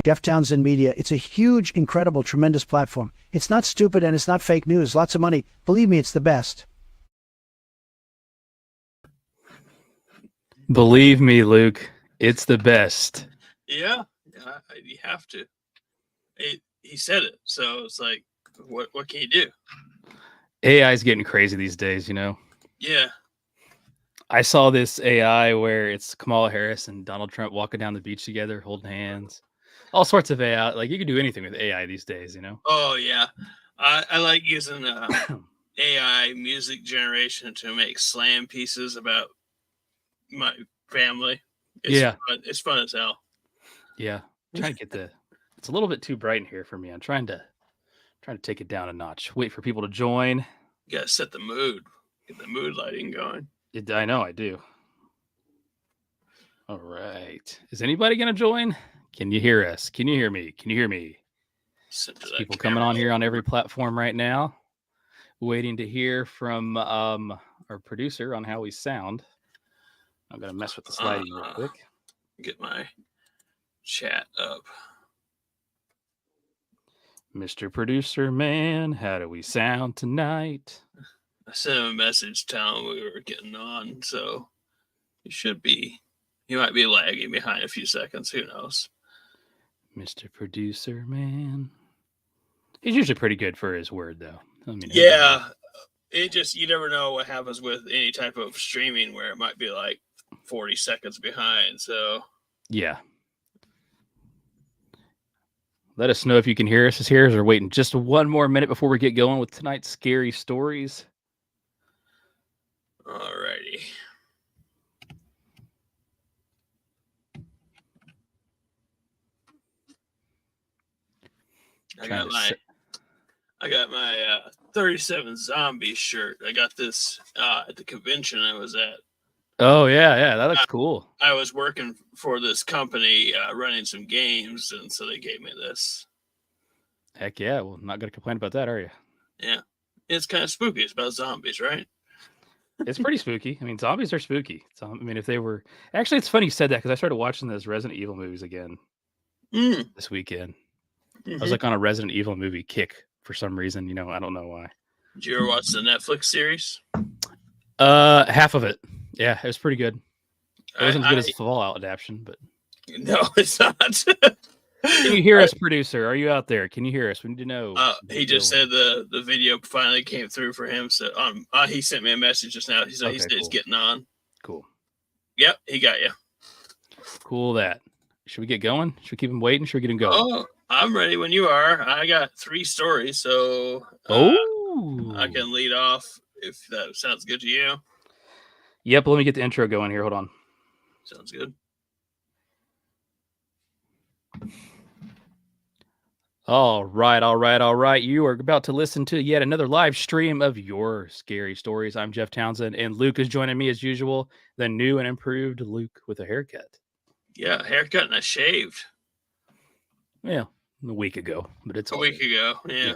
Jeff Townsend Media. It's a huge, incredible, tremendous platform. It's not stupid and it's not fake news. Lots of money. Believe me, it's the best. Believe me, Luke, it's the best. Yeah, you have to. He said it, so it's like, what can you do? AI is getting crazy these days, you know? Yeah. I saw this AI where it's Kamala Harris and Donald Trump walking down the beach together, holding hands. All sorts of AI. Like, you can do anything with AI these days, you know? Oh, yeah. I like using AI music generation to make slam pieces about my family. It's fun as hell. Yeah. Trying to get it's a little bit too bright in here for me. I'm trying to take it down a notch. Wait for people to join. You gotta set the mood. Get the mood lighting going. I know I do. All right. Is anybody gonna join? Can you hear us? Can you hear me? Can you hear me? People coming on here on every platform right now. Waiting to hear from our producer on how we sound. I'm gonna mess with the sliding real quick. Get my chat up. Mr. Producer Man, how do we sound tonight? I sent him a message telling him we were getting on, so he might be lagging behind a few seconds. Who knows? Mr. Producer Man. He's usually pretty good for his word, though. I mean, yeah, you never know what happens with any type of streaming where it might be like 40 seconds behind. So yeah. Let us know if you can hear us here. We're waiting just one more minute before we get going with tonight's scary stories. Alrighty. I got my 37 Zombie shirt. I got this at the convention I was at. Oh, yeah. That looks cool. I was working for this company running some games, and so they gave me this. Heck yeah. Well, not going to complain about that, are you? Yeah. It's kind of spooky. It's about zombies, right? It's pretty spooky. I mean, zombies are spooky. If they were... Actually, it's funny you said that because I started watching those Resident Evil movies again this weekend. I was like on a Resident Evil movie kick for some reason. You know, I don't know why. Did you ever watch the Netflix series? Half of it. Yeah, it was pretty good. It wasn't as good as Fallout adaptation, but no, it's not. Can you hear us, producer? Are you out there? Can you hear us? We need to know. He just said the video finally came through for him. So he sent me a message just now. He said he's getting on. Cool. Yep, he got you. Cool. That. Should we get going? Should we keep him waiting? Should we get him going? Oh, I'm ready when you are. I got 3 stories, so I can lead off if that sounds good to you. Yep. Let me get the intro going here. Hold on. Sounds good. All right. You are about to listen to yet another live stream of your scary stories. I'm Jeff Townsend, and Luke is joining me as usual. The new and improved Luke with a haircut. Yeah, haircut and I shaved. Yeah, a week ago, but it's a week ago. Yeah.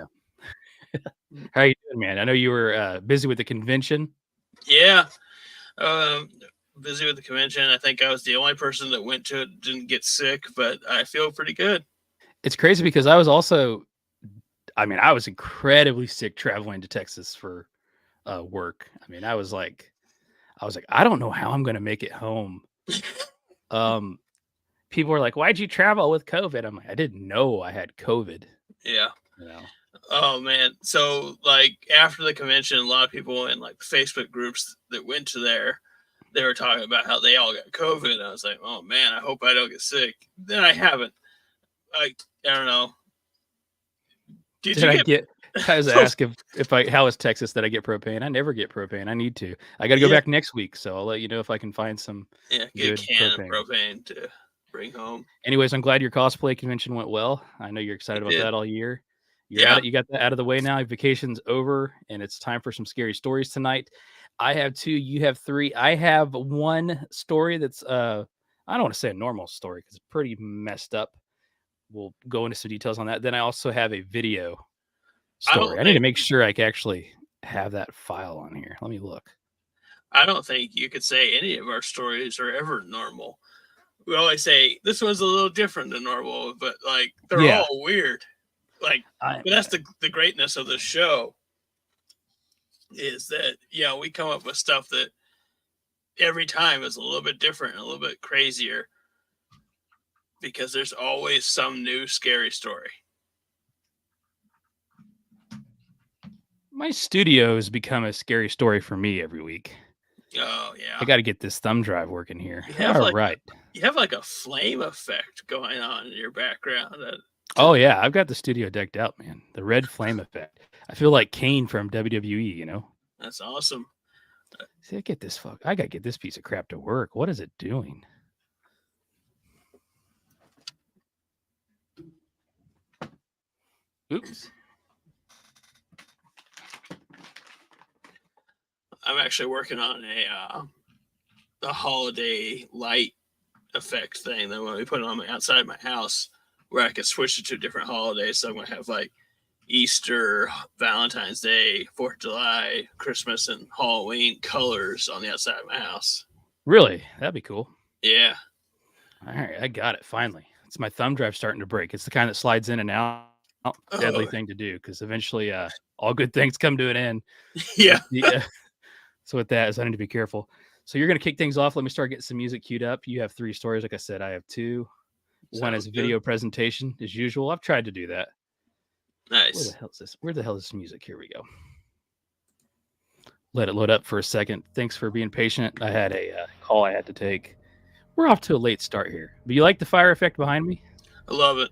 How are you doing, man? I know you were busy with the convention. Yeah, busy with the convention. I think I was the only person that went to it, didn't get sick, but I feel pretty good. It's crazy because I was incredibly sick traveling to Texas for work. I was like, I don't know how I'm going to make it home. People were like, why'd you travel with COVID? I'm like, I didn't know I had COVID. Yeah. You know? Oh man. So like after the convention, a lot of people in like Facebook groups that went to there, they were talking about how they all got COVID. I was like, oh man, I hope I don't get sick. Then I haven't. I don't know. I was asked how is Texas that I get propane. I never get propane. I need to. I got to go back next week, so I'll let you know if I can find some. Yeah, get a can of propane to bring home. Anyways, I'm glad your cosplay convention went well. I know you're excited about that all year. You got that out of the way now. Vacation's over, and it's time for some scary stories tonight. I have 2. You have 3. I have one story that's I don't want to say a normal story because it's pretty messed up. We'll go into some details on that. Then I also have a video story. I need to make sure I can actually have that file on here. Let me look. I don't think you could say any of our stories are ever normal. we always say this one's a little different than normal, but like they're Yeah. all weird. Like, but that's the greatness of the show is that we come up with stuff that every time is a little bit different, and a little bit crazier, because there's always some new scary story. My studio has become a scary story for me every week. Oh yeah, I got to get this thumb drive working here. You have All like right. You have like a flame effect going on in your background. Oh yeah, I've got the studio decked out, man. The red flame effect. I feel like Kane from WWE. You know. That's awesome. See, I gotta get this piece of crap to work. What is it doing? Oops. I'm actually working on a holiday light effect thing that when we put it on outside my house, where I can switch it to different holidays. So I'm gonna have like Easter, Valentine's Day, 4th of July, Christmas, and Halloween colors on the outside of my house. Really? That'd be cool. Yeah. All right, I got it finally. It's my thumb drive starting to break. It's the kind that slides in and out. Deadly thing to do, because eventually all good things come to an end. Yeah. So with that, I need to be careful. So you're going to kick things off. Let me start getting some music queued up. You have 3 stories. Like I said, I have 2. One is video presentation as usual. I've tried to do that. Nice. Where the hell is this? Where the hell is this music? Here we go. Let it load up for a second. Thanks for being patient. I had a call I had to take. We're off to a late start here. But you like the fire effect behind me? I love it.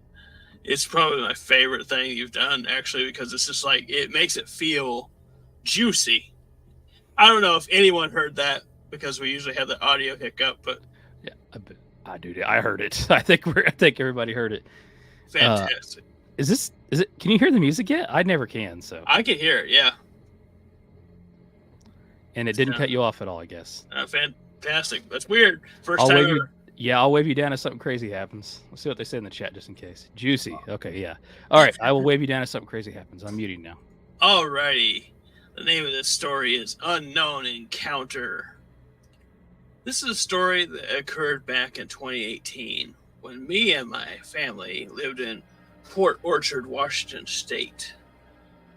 It's probably my favorite thing you've done, actually, because it's just like, it makes it feel juicy. I don't know if anyone heard that, because we usually have the audio hiccup, but yeah, I do. I heard it. I think everybody heard it. Fantastic. Is it? Can you hear the music yet? I never can. So I can hear it. Yeah. And it didn't cut you off at all, I guess. Fantastic. That's weird. First time ever. I'll wave you down if something crazy happens. Let's see what they say in the chat just in case. Juicy. Okay, yeah. All right, I will wave you down if something crazy happens. I'm muting now. All righty. The name of this story is Unknown Encounter. This is a story that occurred back in 2018 when me and my family lived in Port Orchard, Washington State.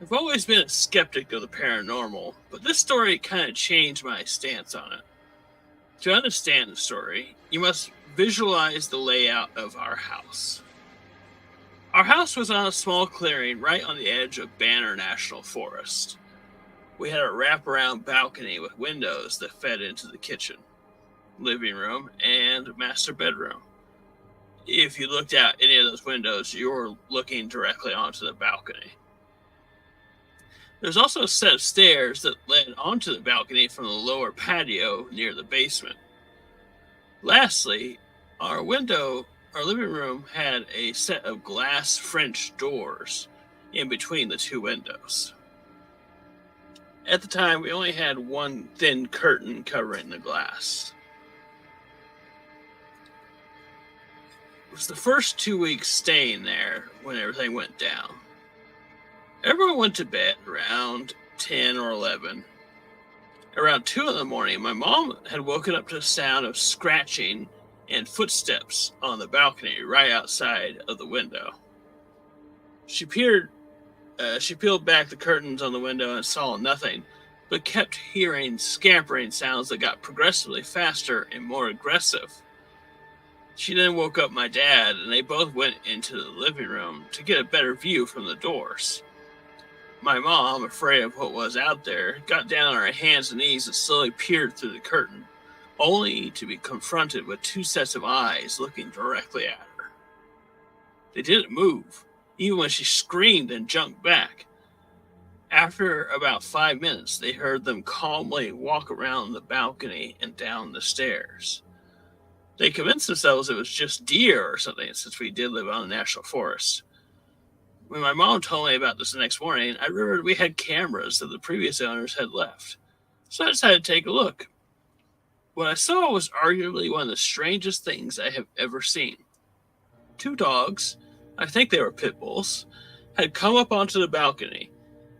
I've always been a skeptic of the paranormal, but this story kind of changed my stance on it. To understand the story, you must visualize the layout of our house. Our house was on a small clearing right on the edge of Banner National Forest. We had a wraparound balcony with windows that fed into the kitchen, living room, and master bedroom. If you looked out any of those windows, you were looking directly onto the balcony. There's also a set of stairs that led onto the balcony from the lower patio near the basement. Lastly, our living room had a set of glass French doors in between the 2 windows. At the time, we only had one thin curtain covering the glass. It was the first 2 weeks staying there when everything went down. Everyone went to bed around 10 or 11. Around 2 in the morning, my mom had woken up to the sound of scratching and footsteps on the balcony right outside of the window. She peeled back the curtains on the window and saw nothing, but kept hearing scampering sounds that got progressively faster and more aggressive. She then woke up my dad, and they both went into the living room to get a better view from the doors. My mom, afraid of what was out there, got down on her hands and knees and slowly peered through the curtain, only to be confronted with 2 sets of eyes looking directly at her. They didn't move, even when she screamed and jumped back. After about 5 minutes, they heard them calmly walk around the balcony and down the stairs. They convinced themselves it was just deer or something, since we did live on the national forest. When my mom told me about this the next morning, I remembered we had cameras that the previous owners had left. So I decided to take a look. What I saw was arguably one of the strangest things I have ever seen. 2 dogs, I think they were pit bulls, had come up onto the balcony.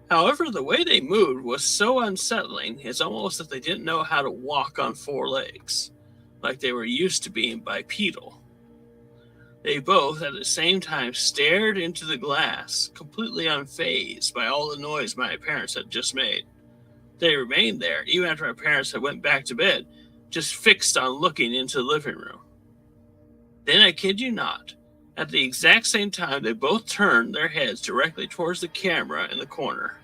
However, the way they moved was so unsettling, it's almost as if they didn't know how to walk on 4 legs. like they were used to being bipedal. They both, at the same time, stared into the glass, completely unfazed by all the noise my parents had just made. They remained there, even after my parents had went back to bed, just fixed on looking into the living room. Then, I kid you not, at the exact same time, they both turned their heads directly towards the camera in the corner,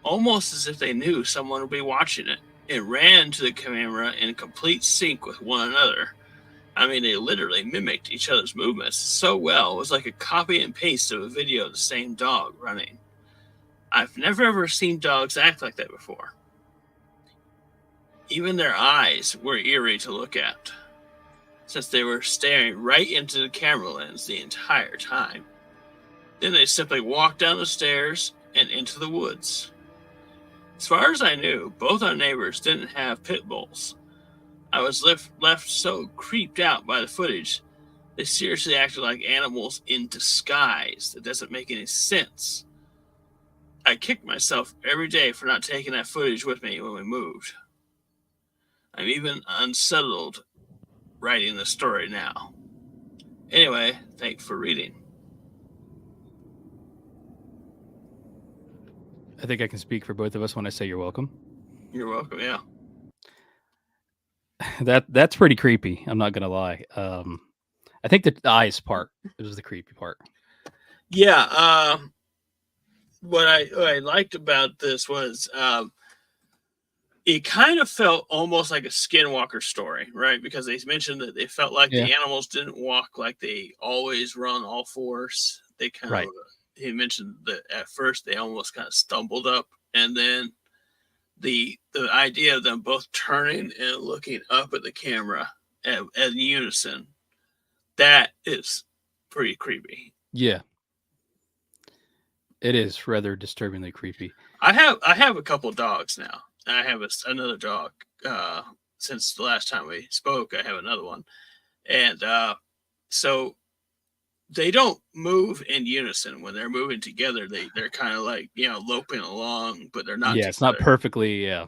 almost as if they knew someone would be watching it, and ran to the camera in complete sync with one another. I mean, they literally mimicked each other's movements so well, it was like a copy and paste of a video of the same dog running. I've never ever seen dogs act like that before. Even their eyes were eerie to look at, since they were staring right into the camera lens the entire time. Then they simply walked down the stairs and into the woods. As far as I knew, both our neighbors didn't have pit bulls. I was left so creeped out by the footage, they seriously acted like animals in disguise. That doesn't make any sense. I kicked myself every day for not taking that footage with me when we moved. I'm even unsettled writing the story now. Anyway, thanks for reading. I think I can speak for both of us when I say you're welcome. You're welcome, yeah. That's pretty creepy. I'm not gonna lie. I think the eyes part was the creepy part. Yeah. What I liked about this was it kind of felt almost like a Skinwalker story, right? Because they mentioned that they felt like the animals didn't walk like they always run all fours. They kind of, he mentioned that at first they almost kind of stumbled up, and then the idea of them both turning and looking up at the camera in unison, that is pretty creepy. Yeah. It is rather disturbingly creepy. I have a couple dogs now. I have another dog. Since the last time we spoke, I have another one. And so they don't move in unison. When they're moving together, they're kind of like, loping along, but they're not. Yeah, it's not perfectly, yeah.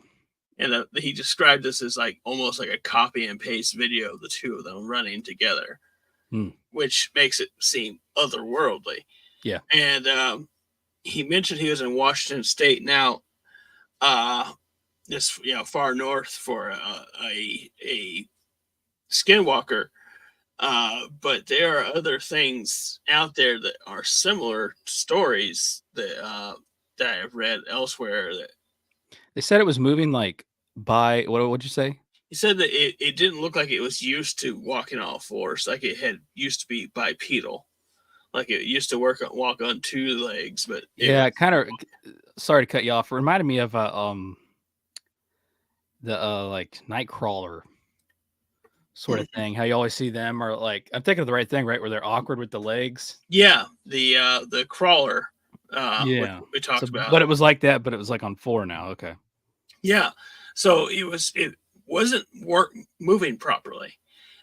And he described this as like almost like a copy and paste video of the two of them running together, which makes it seem otherworldly. Yeah. And he mentioned he was in Washington State now, just far north for a skinwalker. But there are other things out there that are similar stories that I've read elsewhere. That they said it was moving like by what'd you say? He said that it didn't look like it was used to walking all fours, like it had used to be bipedal, like it used to walk on two legs. But kind of. Sorry to cut you off. It reminded me of the like Nightcrawler sort of thing. How you always see them, or like I'm thinking of the right thing, right? Where they're awkward with the legs. Yeah, the crawler. We talked about, but it was like that. But it was like on 4 now. Okay. Yeah, so it wasn't moving properly,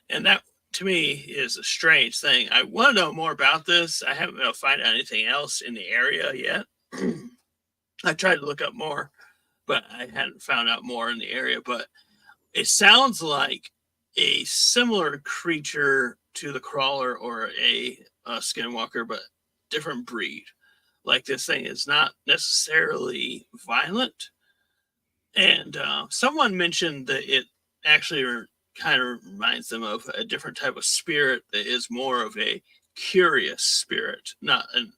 and that to me is a strange thing. I want to know more about this. I haven't been able to find out anything else in the area yet. I tried to look up more, but I hadn't found out more in the area. But it sounds like a similar creature to the crawler or a skinwalker, but different breed. Like this thing is not necessarily violent. And someone mentioned that it actually kind of reminds them of a different type of spirit that is more of a curious spirit, not an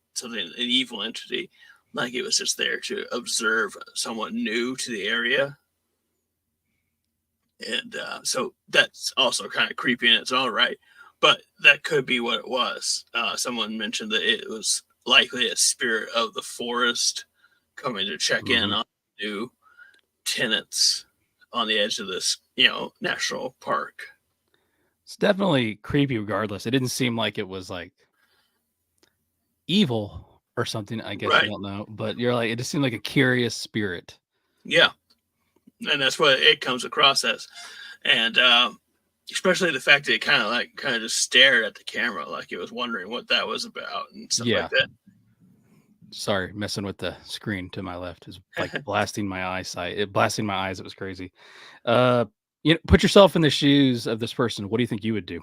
evil entity. Like it was just there to observe someone new to the area. And so that's also kind of creepy in its own right. But that could be what it was. Someone mentioned that it was likely a spirit of the forest coming to check in on new tenants on the edge of this, national park. It's definitely creepy regardless. It didn't seem like it was like evil or something, I guess. I don't know. But you're like, it just seemed like a curious spirit. Yeah. And that's what it comes across as. And especially the fact that it kind of just stared at the camera like it was wondering what that was about and stuff like that. Sorry, messing with the screen to my left is like blasting my eyesight. It blasting my eyes. It was crazy. Put yourself in the shoes of this person. What do you think you would do?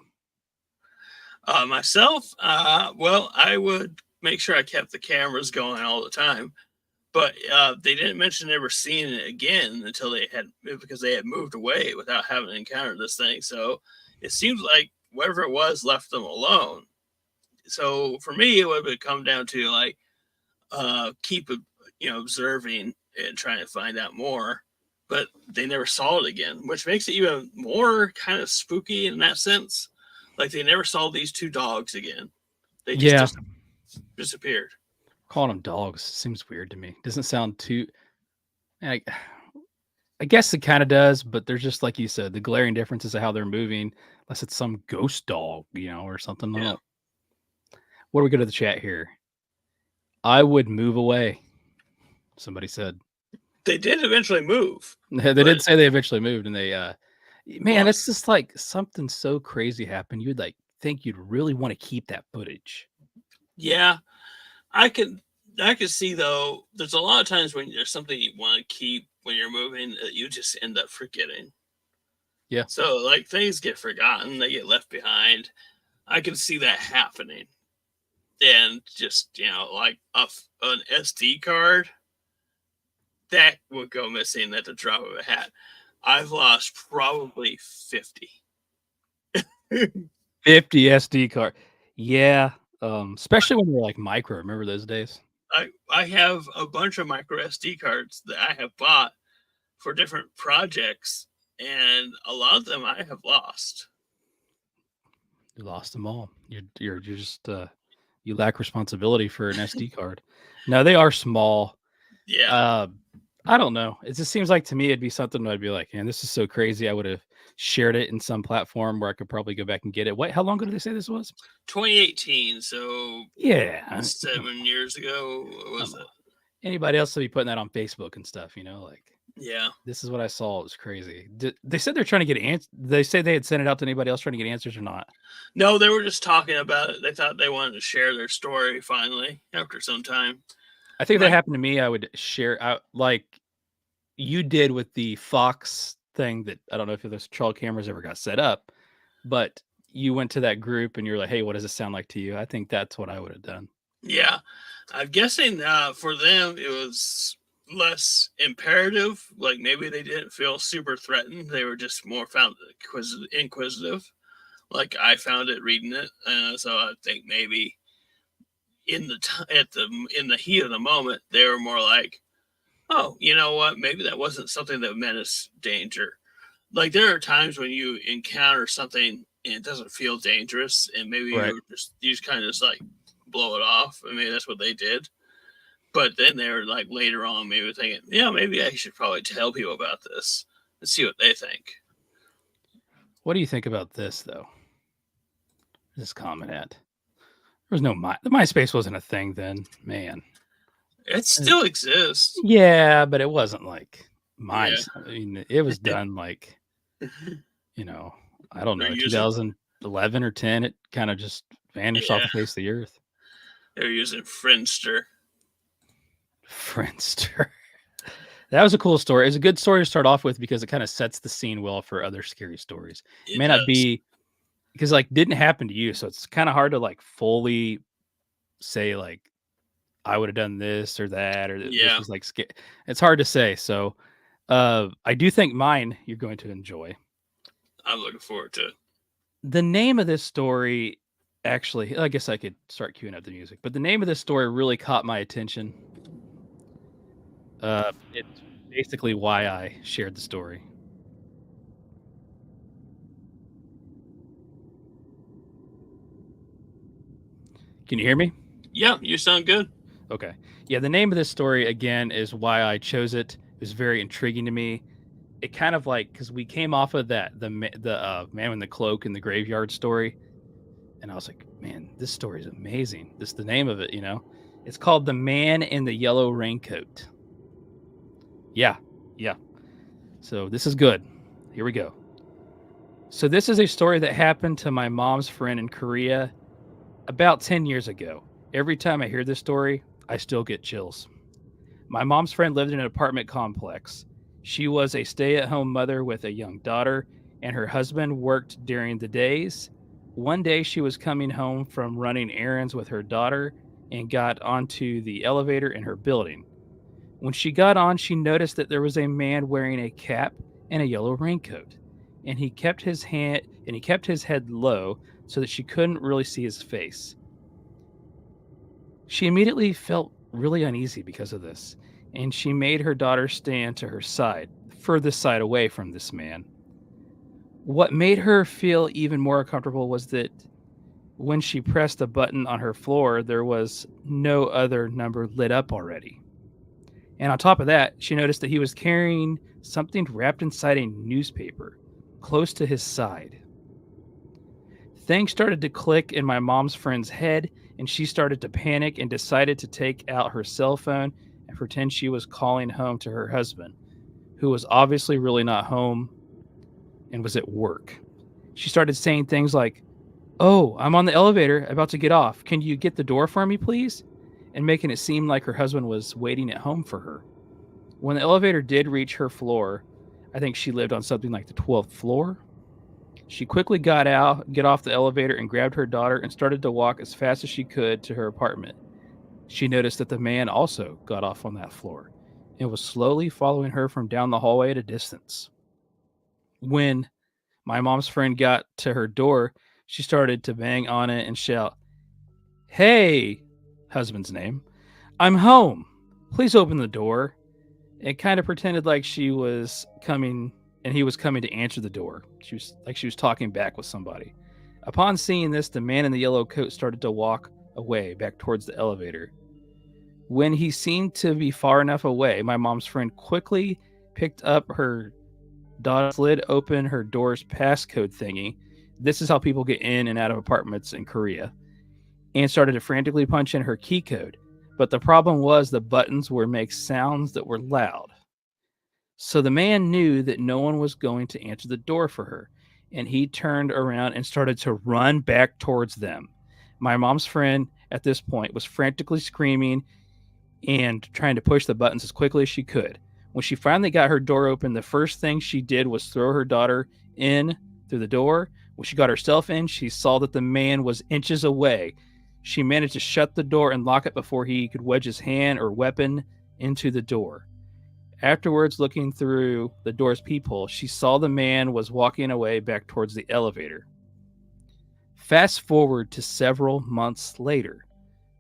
Myself, well, I would make sure I kept the cameras going all the time. But they didn't mention ever seeing it again until because they had moved away without having encountered this thing. So it seems like whatever it was left them alone. So for me, it would come down to like keep observing and trying to find out more. But they never saw it again, which makes it even more kind of spooky in that sense. Like they never saw these two dogs again. They just disappeared. Calling them dogs seems weird to me. Doesn't sound too. I guess it kind of does, but there's just like you said, the glaring differences of how they're moving. Unless it's some ghost dog, or something. Yeah. What do we go to the chat here? I would move away. Somebody said they did eventually move. They did say they eventually moved, and they man, it's just like something so crazy happened. You'd like think you'd really want to keep that footage. Yeah. I could see though. There's a lot of times when there's something you want to keep when you're moving that you just end up forgetting. Yeah. So like things get forgotten, they get left behind. I can see that happening, and just like an SD card that would go missing at the drop of a hat. I've lost probably 50. 50 SD card. Yeah. Especially when they're like micro. Remember those days? I have a bunch of micro SD cards that I have bought for different projects, and a lot of them I have lost. You lost them all. You're just you lack responsibility for an SD card. No, they are small. Yeah. I don't know. It just seems like to me it'd be something I'd be like, man, this is so crazy. I would have shared it in some platform where I could probably go back and get it. Wait, how long ago did they say this was? 2018. So yeah, 7 years ago. What was it? Anybody else will be putting that on Facebook and stuff, like. Yeah. This is what I saw. It was crazy. They said they're trying to get answers. They say they had sent it out to anybody else trying to get answers or not? No, they were just talking about it. They thought they wanted to share their story finally after some time. I think if that happened to me, I would share out like you did with the Fox thing that I don't know if those trail cameras ever got set up, but you went to that group and you're like, hey, what does it sound like to you? I think that's what I would have done. Yeah. I'm guessing for them, it was less imperative. Like maybe they didn't feel super threatened. They were just more found inquisitive. Like I found it reading it. So I think maybe in the heat of the moment, they were more like, oh, you know what? Maybe that wasn't something that meant us danger. Like there are times when you encounter something and it doesn't feel dangerous, and maybe you just kind of just like blow it off. I mean, that's what they did. But then they were like later on, maybe thinking, yeah, maybe I should probably tell people about this and see what they think. What do you think about this though? This comment at there was no the MySpace wasn't a thing then, man. It still exists. Yeah, but it wasn't like mine. Yeah. I mean, it was done like, I don't know, 2011 or 10. It kind of just vanished off the face of the earth. They were using Friendster. That was a cool story. It's a good story to start off with because it kind of sets the scene well for other scary stories. It may not be because like didn't happen to you, so it's kind of hard to like fully say like I would have done this or that or this was like it's hard to say. So I do think mine you're going to enjoy. I'm looking forward to it. The name of this story, actually, I guess I could start queuing up the music, but the name of this story really caught my attention. It's basically why I shared the story. Can you hear me? Yeah, you sound good. Okay. Yeah, the name of this story, again, is why I chose it. It was very intriguing to me. It kind of like, because we came off of the Man in the Cloak in the Graveyard story, and I was like, man, this story is amazing. This is the name of it, It's called The Man in the Yellow Raincoat. Yeah. So this is good. Here we go. So this is a story that happened to my mom's friend in Korea about 10 years ago. Every time I hear this story, I still get chills. My mom's friend lived in an apartment complex. She was a stay-at-home mother with a young daughter and her husband worked during the days. One day she was coming home from running errands with her daughter and got onto the elevator in her building. When she got on, she noticed that there was a man wearing a cap and a yellow raincoat, and he kept his head low so that she couldn't really see his face. She immediately felt really uneasy because of this, and she made her daughter stand to her side, furthest side away from this man. What made her feel even more uncomfortable was that when she pressed a button on her floor, there was no other number lit up already. And on top of that, she noticed that he was carrying something wrapped inside a newspaper close to his side. Things started to click in my mom's friend's head, and she started to panic and decided to take out her cell phone and pretend she was calling home to her husband, who was obviously really not home and was at work. She started saying things like, "Oh, I'm on the elevator about to get off. Can you get the door for me, please?" And making it seem like her husband was waiting at home for her. When the elevator did reach her floor, I think she lived on something like the 12th floor. She quickly get off the elevator and grabbed her daughter and started to walk as fast as she could to her apartment. She noticed that the man also got off on that floor and was slowly following her from down the hallway at a distance. When my mom's friend got to her door, she started to bang on it and shout, "Hey," husband's name, "I'm home. Please open the door." And kind of pretended like she was coming and he was coming to answer the door. She was talking back with somebody. Upon seeing this, the man in the yellow coat started to walk away back towards the elevator. When he seemed to be far enough away, my mom's friend quickly picked up her daughter, slid open her door's passcode thingy. This is how people get in and out of apartments in Korea. And started to frantically punch in her key code. But the problem was the buttons would make sounds that were loud. So the man knew that no one was going to answer the door for her, and he turned around and started to run back towards them. My mom's friend at this point was frantically screaming and trying to push the buttons as quickly as she could. When she finally got her door open, the first thing she did was throw her daughter in through the door. When she got herself in, she saw that the man was inches away. She managed to shut the door and lock it before he could wedge his hand or weapon into the door. Afterwards, looking through the door's peephole, she saw the man was walking away back towards the elevator. Fast forward to several months later.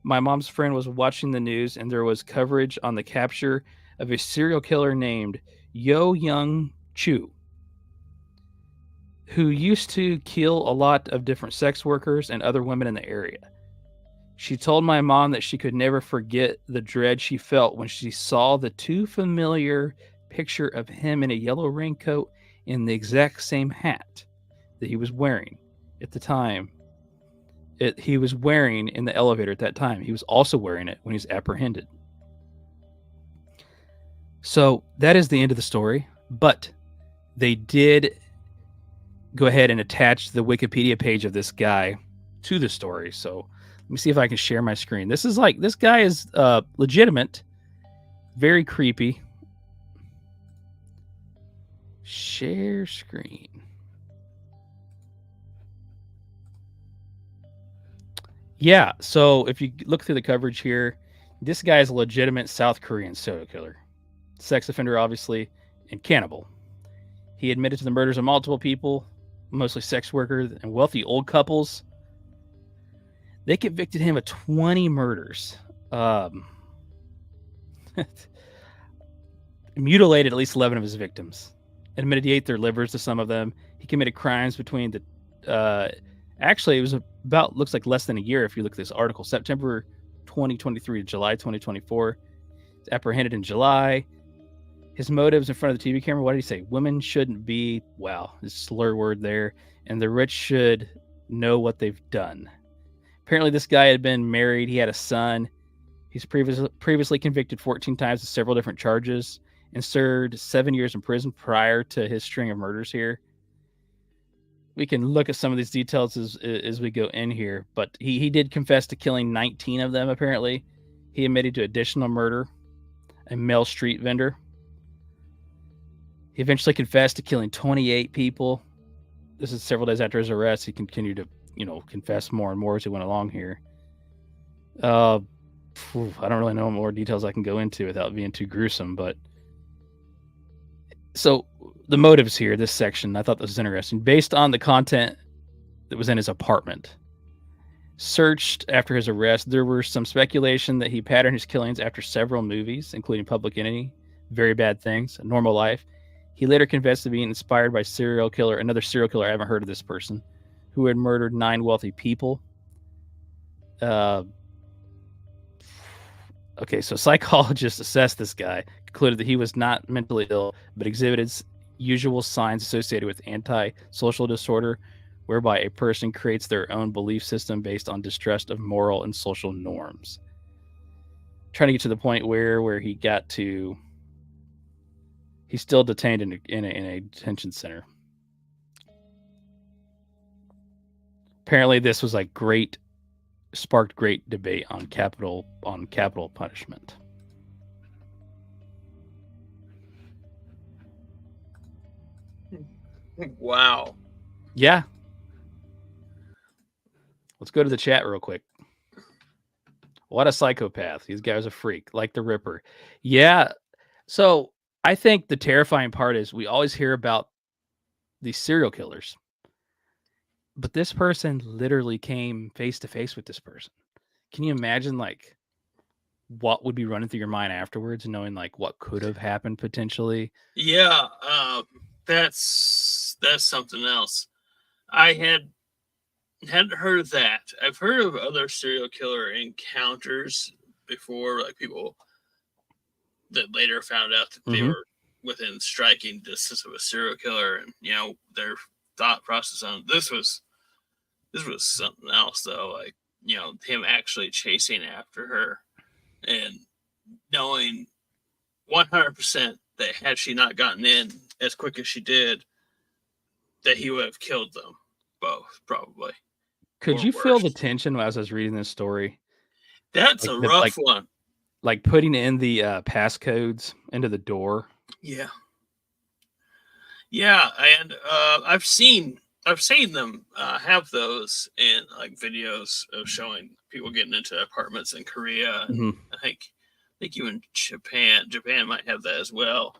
My mom's friend was watching the news, and there was coverage on the capture of a serial killer named Yo Young Chu, who used to kill a lot of different sex workers and other women in the area. She told my mom that she could never forget the dread she felt when she saw the too familiar picture of him in a yellow raincoat and the exact same hat that he was wearing at the time. He was wearing in the elevator at that time. He was also wearing it when he was apprehended. So that is the end of the story, but they did go ahead and attach the Wikipedia page of this guy to the story. So let me see if I can share my screen. This guy is legitimate, very creepy. Share screen. Yeah, so if you look through the coverage here, this guy is a legitimate South Korean serial killer. Sex offender, obviously, and cannibal. He admitted to the murders of multiple people, mostly sex workers and wealthy old couples. They convicted him of 20 murders. Mutilated at least 11 of his victims. Admitted he ate their livers to some of them. He committed crimes between the... actually, it was looks like less than a year if you look at this article. September 2023 to July 2024. He's apprehended in July. His motives in front of the TV camera, what did he say? Women shouldn't be... Wow, this slur word there. And the rich should know what they've done. Apparently, this guy had been married. He had a son. He's previously convicted 14 times of several different charges and served 7 years in prison prior to his string of murders here. We can look at some of these details as we go in here, but he did confess to killing 19 of them, apparently. He admitted to additional murder, a male street vendor. He eventually confessed to killing 28 people, this is several days after his arrest. He continued to, confess more and more as he went along here. I don't really know more details I can go into without being too gruesome, but so the motives here, this section, I thought this was interesting. Based on the content that was in his apartment, searched after his arrest, there were some speculation that he patterned his killings after several movies, including Public Enemy, Very Bad Things, A Normal Life. He later confessed to being inspired by another serial killer. I haven't heard of this person, who had murdered 9 wealthy people. Okay, so psychologists assessed this guy, concluded that he was not mentally ill, but exhibited usual signs associated with antisocial disorder, whereby a person creates their own belief system based on distrust of moral and social norms. Trying to get to the point where he got to, he's still detained in a detention center. Apparently, this was like sparked great debate on capital punishment. Wow. Yeah. Let's go to the chat real quick. What a psychopath. These guys are a freak, like the Ripper. Yeah. So I think the terrifying part is we always hear about these serial killers, but this person literally came face to face with this person. Can you imagine like what would be running through your mind afterwards, knowing like what could have happened potentially? Yeah, that's something else. I hadn't heard of that. I've heard of other serial killer encounters before, like people that later found out that they were within striking distance of a serial killer, and their thought process on this was something else though. Like him actually chasing after her and knowing 100% that had she not gotten in as quick as she did, that he would have killed them both, probably. Could you feel the tension as I was reading this story? That's a rough one. Like putting in the passcodes into the door. Yeah. Yeah, and I've seen them have those in like videos of showing people getting into apartments in Korea. Mm-hmm. I think even Japan might have that as well.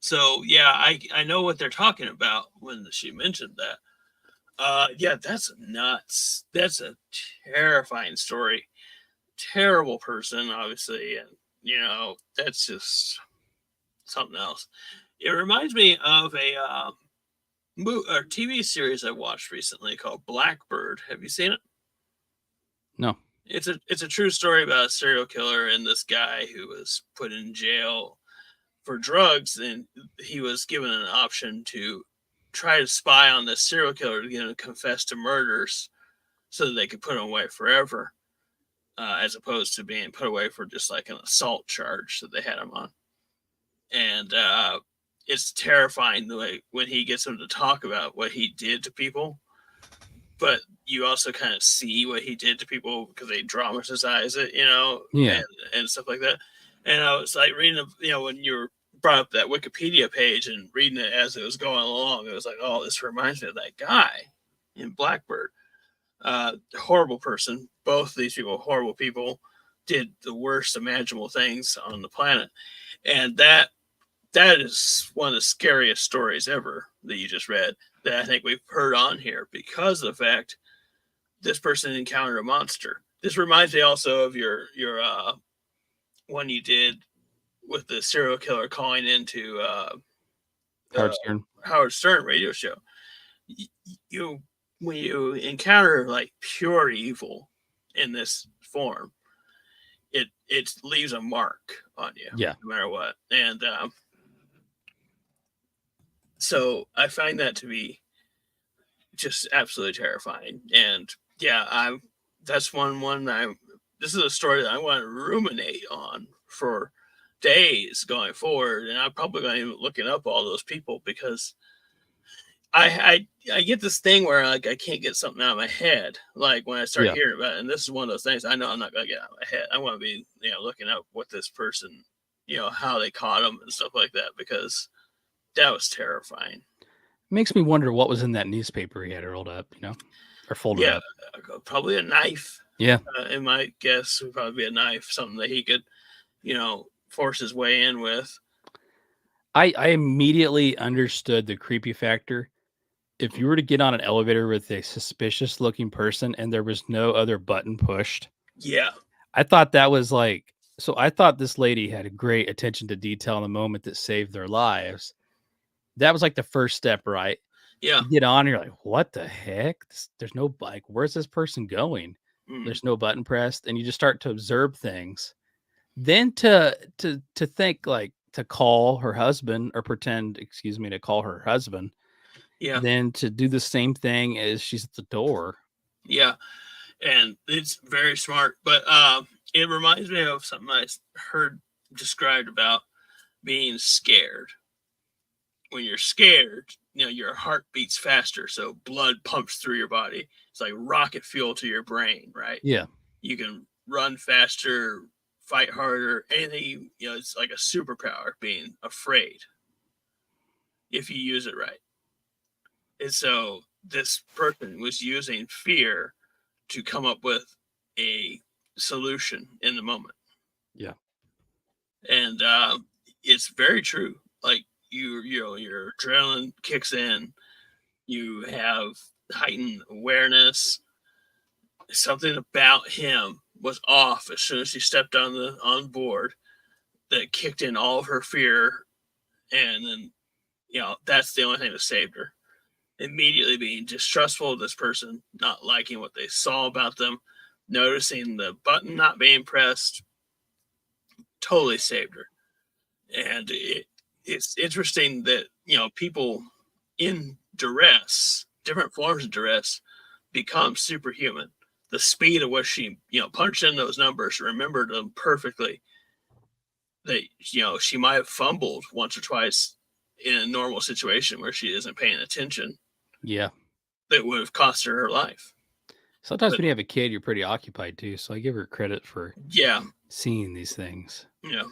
So yeah, I know what they're talking about when she mentioned that. Yeah, that's nuts. That's a terrifying story. Terrible person, obviously, and that's just something else. It reminds me of a TV series I watched recently called Blackbird. Have you seen it? No. It's a true story about a serial killer and this guy who was put in jail for drugs, and he was given an option to try to spy on this serial killer to get him to confess to murders so that they could put him away forever, as opposed to being put away for just like an assault charge that they had him on. And it's terrifying the way when he gets him to talk about what he did to people, but you also kind of see what he did to people because they dramatize it, yeah, and stuff like that. And I was like reading, when you were brought up that Wikipedia page and reading it as it was going along, it was like, oh, this reminds me of that guy in Blackbird. Horrible person. Both of these people, horrible people, did the worst imaginable things on the planet. And that is one of the scariest stories ever that you just read that I think we've heard on here because of the fact this person encountered a monster. This reminds me also of your one you did with the serial killer calling into Howard Stern radio show. When you encounter like pure evil in this form, it leaves a mark on you, no matter what. And so I find that to be just absolutely terrifying. And yeah, this is a story that I want to ruminate on for days going forward, and I'm probably going to be looking up all those people because I get this thing where like I can't get something out of my head, like when I start hearing about it. And this is one of those things I know I'm not going to get out of my head. I want to be looking up what this person, how they caught them and stuff like that, because that was terrifying. Makes me wonder what was in that newspaper he had rolled up, or folded Yeah, up. probably a knife. Yeah. In my guess, would probably be a knife, something that he could, force his way in with. I immediately understood the creepy factor. If you were to get on an elevator with a suspicious looking person and there was no other button pushed, Yeah, I thought that was like, so I thought this lady had a great attention to detail in the moment that saved their lives. That was like the first step, right? yeah. You get on, and you're like, what the heck? There's no bike. Where's this person going? Mm, There's no button pressed, and you just start to observe things. Then to think like to call her husband or pretend, excuse me, to call her husband, yeah, then to do the same thing as she's at the door. yeah. And it's very smart. But it reminds me of something I heard described about being scared. When you're scared, your heart beats faster, so blood pumps through your body. It's like rocket fuel to your brain, right? Yeah. You can run faster, fight harder, anything. It's like a superpower being afraid if you use it right. And so this person was using fear to come up with a solution in the moment. Yeah. And it's very true. Like your adrenaline kicks in, you have heightened awareness. Something about him was off as soon as he stepped on board that kicked in all of her fear, and then that's the only thing that saved her. Immediately being distrustful of this person, not liking what they saw about them, noticing the button not being pressed, totally saved her. And it's interesting that people in duress, different forms of duress, become superhuman. The speed at which she punched in those numbers, remembered them perfectly. That she might have fumbled once or twice in a normal situation where she isn't paying attention. Yeah. That would have cost her life. Sometimes when you have a kid, you're pretty occupied too. So I give her credit for seeing these things. Yeah.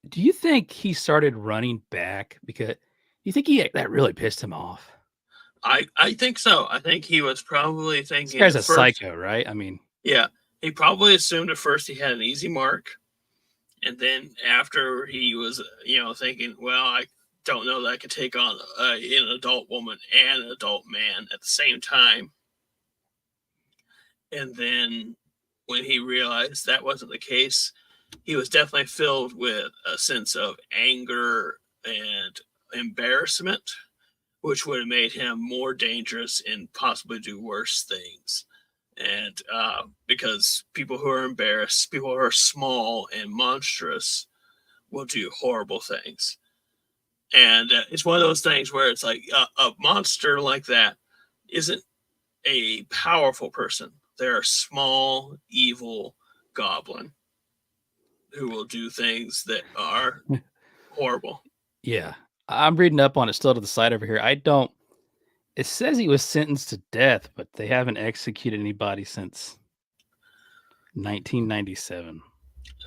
Do you think he started running back because you think that really pissed him off? I think so. I think he was probably thinking This guy's a psycho, right? I mean, yeah, he probably assumed at first he had an easy mark. And then after he was, thinking, well, I don't know that I could take on an adult woman and an adult man at the same time. And then when he realized that wasn't the case, he was definitely filled with a sense of anger and embarrassment, which would have made him more dangerous and possibly do worse things. And because people who are embarrassed, people who are small and monstrous, will do horrible things. And it's one of those things where it's like a monster like that isn't a powerful person. They're a small, evil goblin who will do things that are horrible. Yeah. I'm reading up on it still to the side over here. It says he was sentenced to death, but they haven't executed anybody since 1997.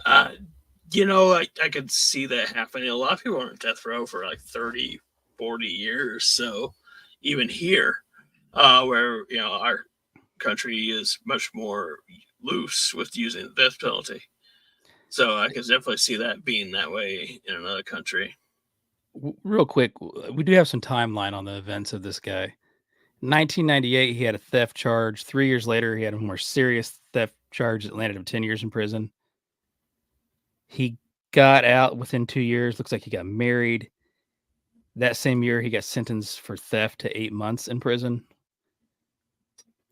I could see that happening. A lot of people are on death row for like 30, 40 years. So even here, where, our country is much more loose with using the death penalty. So I could definitely see that being that way in another country. Real quick, we do have some timeline on the events of this guy. 1998, he had a theft charge. 3 years later, he had a more serious theft charge that landed him 10 years in prison. He got out within 2 years. Looks like he got married. That same year, he got sentenced for theft to 8 months in prison.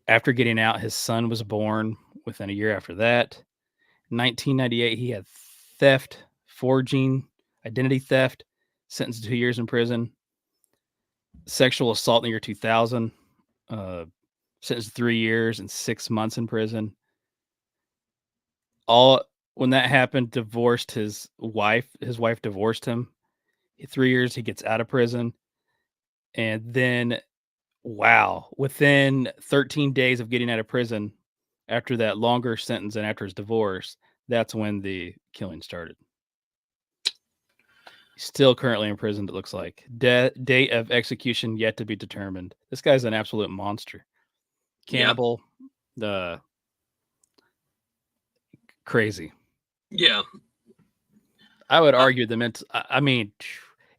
After getting out, his son was born within a year after that. 1998, he had theft, forging, identity theft, sentenced to 2 years in prison. Sexual assault in the year 2000, sentenced to 3 years and 6 months in prison. All when that happened, divorced his wife. His wife divorced him. 3 years, he gets out of prison. And then, wow, within 13 days of getting out of prison, after that longer sentence and after his divorce, that's when the killing started. Still currently imprisoned, it looks like. Date of execution yet to be determined. This guy's an absolute monster. Cannibal. The crazy. Yeah. I would argue I mean,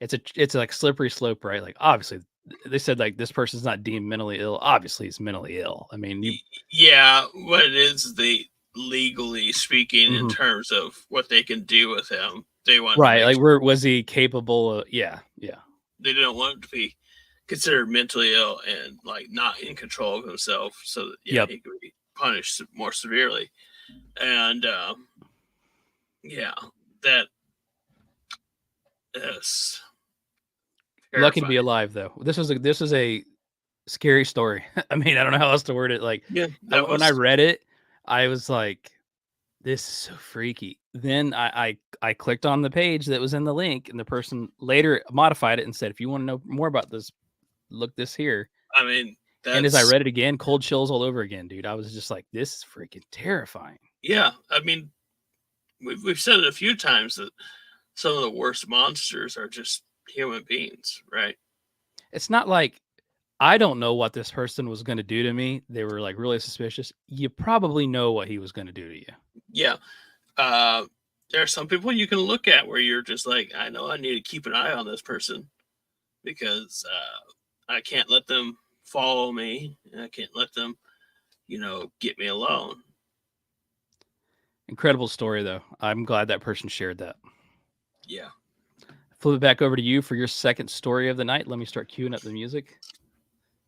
it's like slippery slope, right? Like obviously they said like this person's not deemed mentally ill. Obviously he's mentally ill. I mean, Yeah, what it is, they legally speaking in Mhm. terms of what they can do with him. They want to right. make Like sure was he capable of yeah. they don't want him to be considered mentally ill and like not in control of himself, so that Yep. he could be punished more severely. And yeah, that is Lucky to be terrifying. alive though. This is a scary story. I mean, I don't know how else to word it. Like Yeah, that when I was read it, I was like, this is so freaky. Then I clicked on the page that was in the link, and the person later modified it and said, if you want to know more about this, look this here. I mean, And as I that's read it again, cold chills all over again, dude. I was just like, this is freaking terrifying. yeah. I mean, we've said it a few times that some of the worst monsters are just human beings, right? It's not like I don't know what this person was going to do to me. They were like really suspicious. You probably know what he was going to do to you. Yeah. There are some people you can look at where you're just like, I know I need to keep an eye on this person because I can't let them follow me. And I can't let them, get me alone. Incredible story, though. I'm glad that person shared that. Yeah. Flip it back over to you for your second story of the night. Let me start queuing up the music.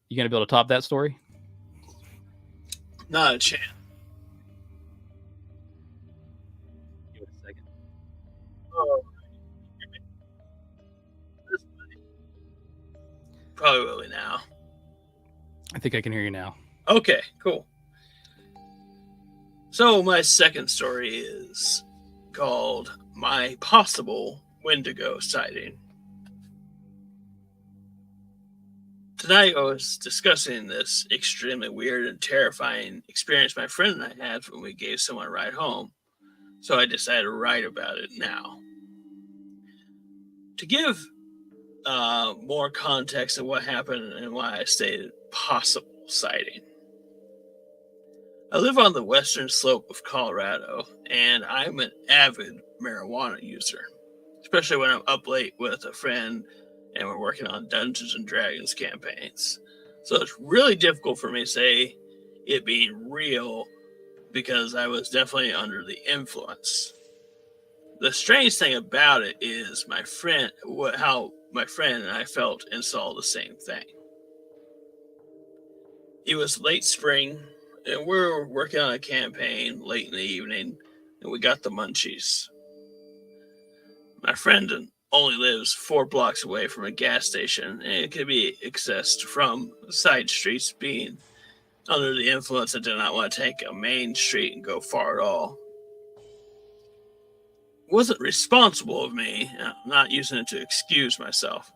You going to be able to top that story? Not a chance. Give it a second. Oh. Probably will now. I think I can hear you now. Okay, cool. So my second story is called My Possible Wendigo Sighting. Tonight I was discussing this extremely weird and terrifying experience my friend and I had when we gave someone a ride home. So I decided to write about it now. To give more context of what happened and why I stated possible sighting. I live on the western slope of Colorado, and I'm an avid marijuana user, especially when I'm up late with a friend and we're working on Dungeons and Dragons campaigns. So it's really difficult for me to say it being real because I was definitely under the influence. The strange thing about it is how my friend and I felt and saw the same thing. It was late spring, and we were working on a campaign late in the evening, and we got the munchies. My friend only lives 4 blocks away from a gas station, and it could be accessed from side streets. Being under the influence, I did not want to take a main street and go far at all. It wasn't responsible of me. I'm not using it to excuse myself.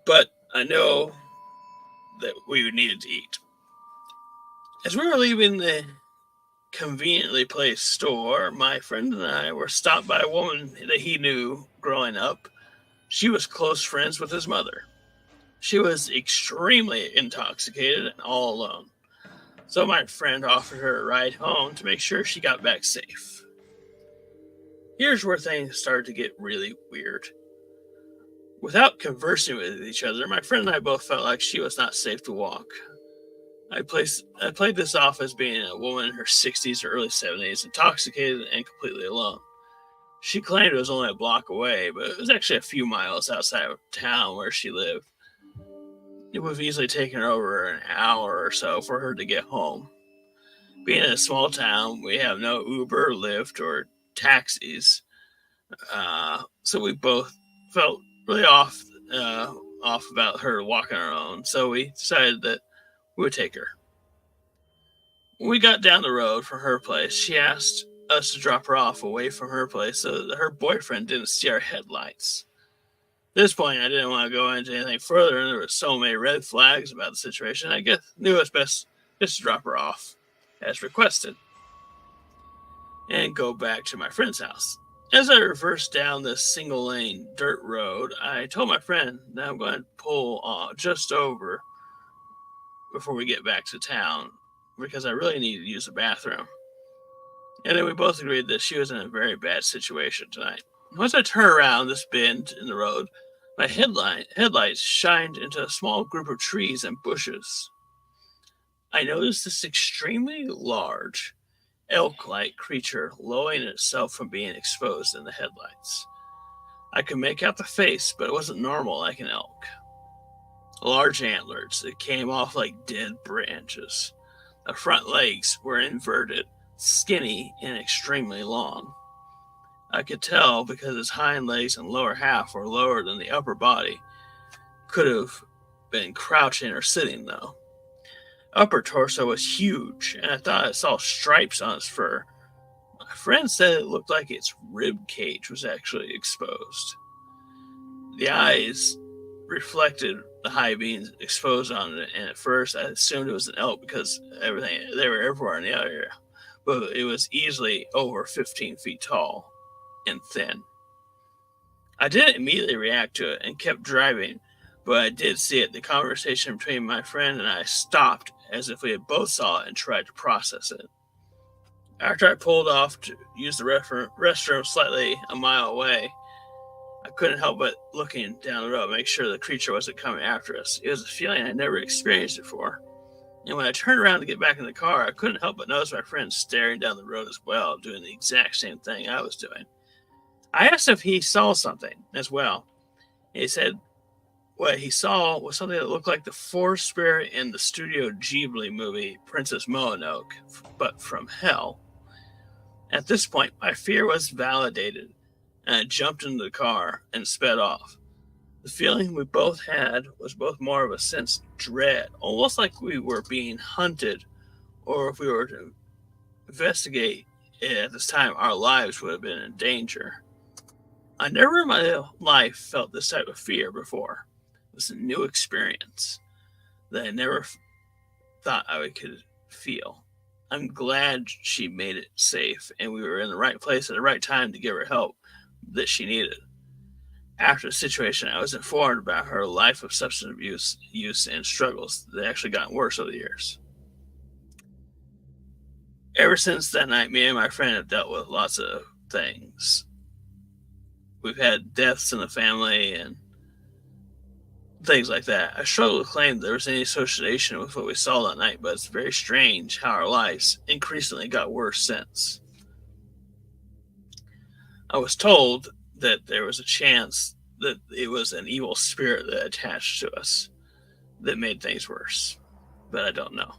But I know that we needed to eat. As we were leaving the conveniently placed store, my friend and I were stopped by a woman that he knew growing up. She was close friends with his mother. She was extremely intoxicated and all alone. So my friend offered her a ride home to make sure she got back safe. Here's where things started to get really weird. Without conversing with each other, my friend and I both felt like she was not safe to walk. I played this off as being a woman in her 60s or early 70s, intoxicated and completely alone. She claimed it was only a block away, but it was actually a few miles outside of town where she lived. It would have easily taken her over an hour or so for her to get home. Being in a small town, we have no Uber, Lyft, or taxis, so we both felt really off about her walking on her own. So we decided that we would take her. When we got down the road from her place, she asked us to drop her off away from her place so that her boyfriend didn't see our headlights. At this point, I didn't want to go into anything further, and there were so many red flags about the situation. I guess knew it was best just to drop her off, as requested, and go back to my friend's house. As I reversed down this single lane dirt road, I told my friend that I'm going to pull just over before we get back to town because I really need to use the bathroom. And then we both agreed that she was in a very bad situation tonight. Once I turned around this bend in the road, my headlights shined into a small group of trees and bushes. I noticed this extremely large, elk-like creature lowering itself from being exposed in the headlights. I could make out the face, but it wasn't normal like an elk. Large antlers that came off like dead branches. The front legs were inverted, skinny, and extremely long. I could tell because its hind legs and lower half were lower than the upper body. Could have been crouching or sitting, though. Upper torso was huge, and I thought I saw stripes on its fur. My friend said it looked like its rib cage was actually exposed. The eyes reflected the high beams exposed on it, and at first I assumed it was an elk because they were everywhere in the area. But it was easily over 15 feet tall and thin. I didn't immediately react to it and kept driving, but I did see it. The conversation between my friend and I stopped as if we had both saw it and tried to process it. After I pulled off to use the restroom slightly a mile away, I couldn't help but looking down the road to make sure the creature wasn't coming after us. It was a feeling I never experienced before. And when I turned around to get back in the car, I couldn't help but notice my friend staring down the road as well, doing the exact same thing I was doing. I asked if he saw something as well. He said what he saw was something that looked like the forest spirit in the Studio Ghibli movie Princess Mononoke, but from hell. At this point, my fear was validated, and I jumped into the car and sped off. The feeling we both had was both more of a sense of dread, almost like we were being hunted, or if we were to investigate it at this time, our lives would have been in danger. I never in my life felt this type of fear before. It was a new experience that I never thought I could feel. I'm glad she made it safe and we were in the right place at the right time to give her help that she needed. After the situation, I was informed about her life of substance use and struggles that actually gotten worse over the years. Ever since that night, me and my friend have dealt with lots of things. We've had deaths in the family and things like that. I struggle to claim there was any association with what we saw that night, but it's very strange how our lives increasingly got worse since. I was told that there was a chance that it was an evil spirit that attached to us that made things worse, but I don't know.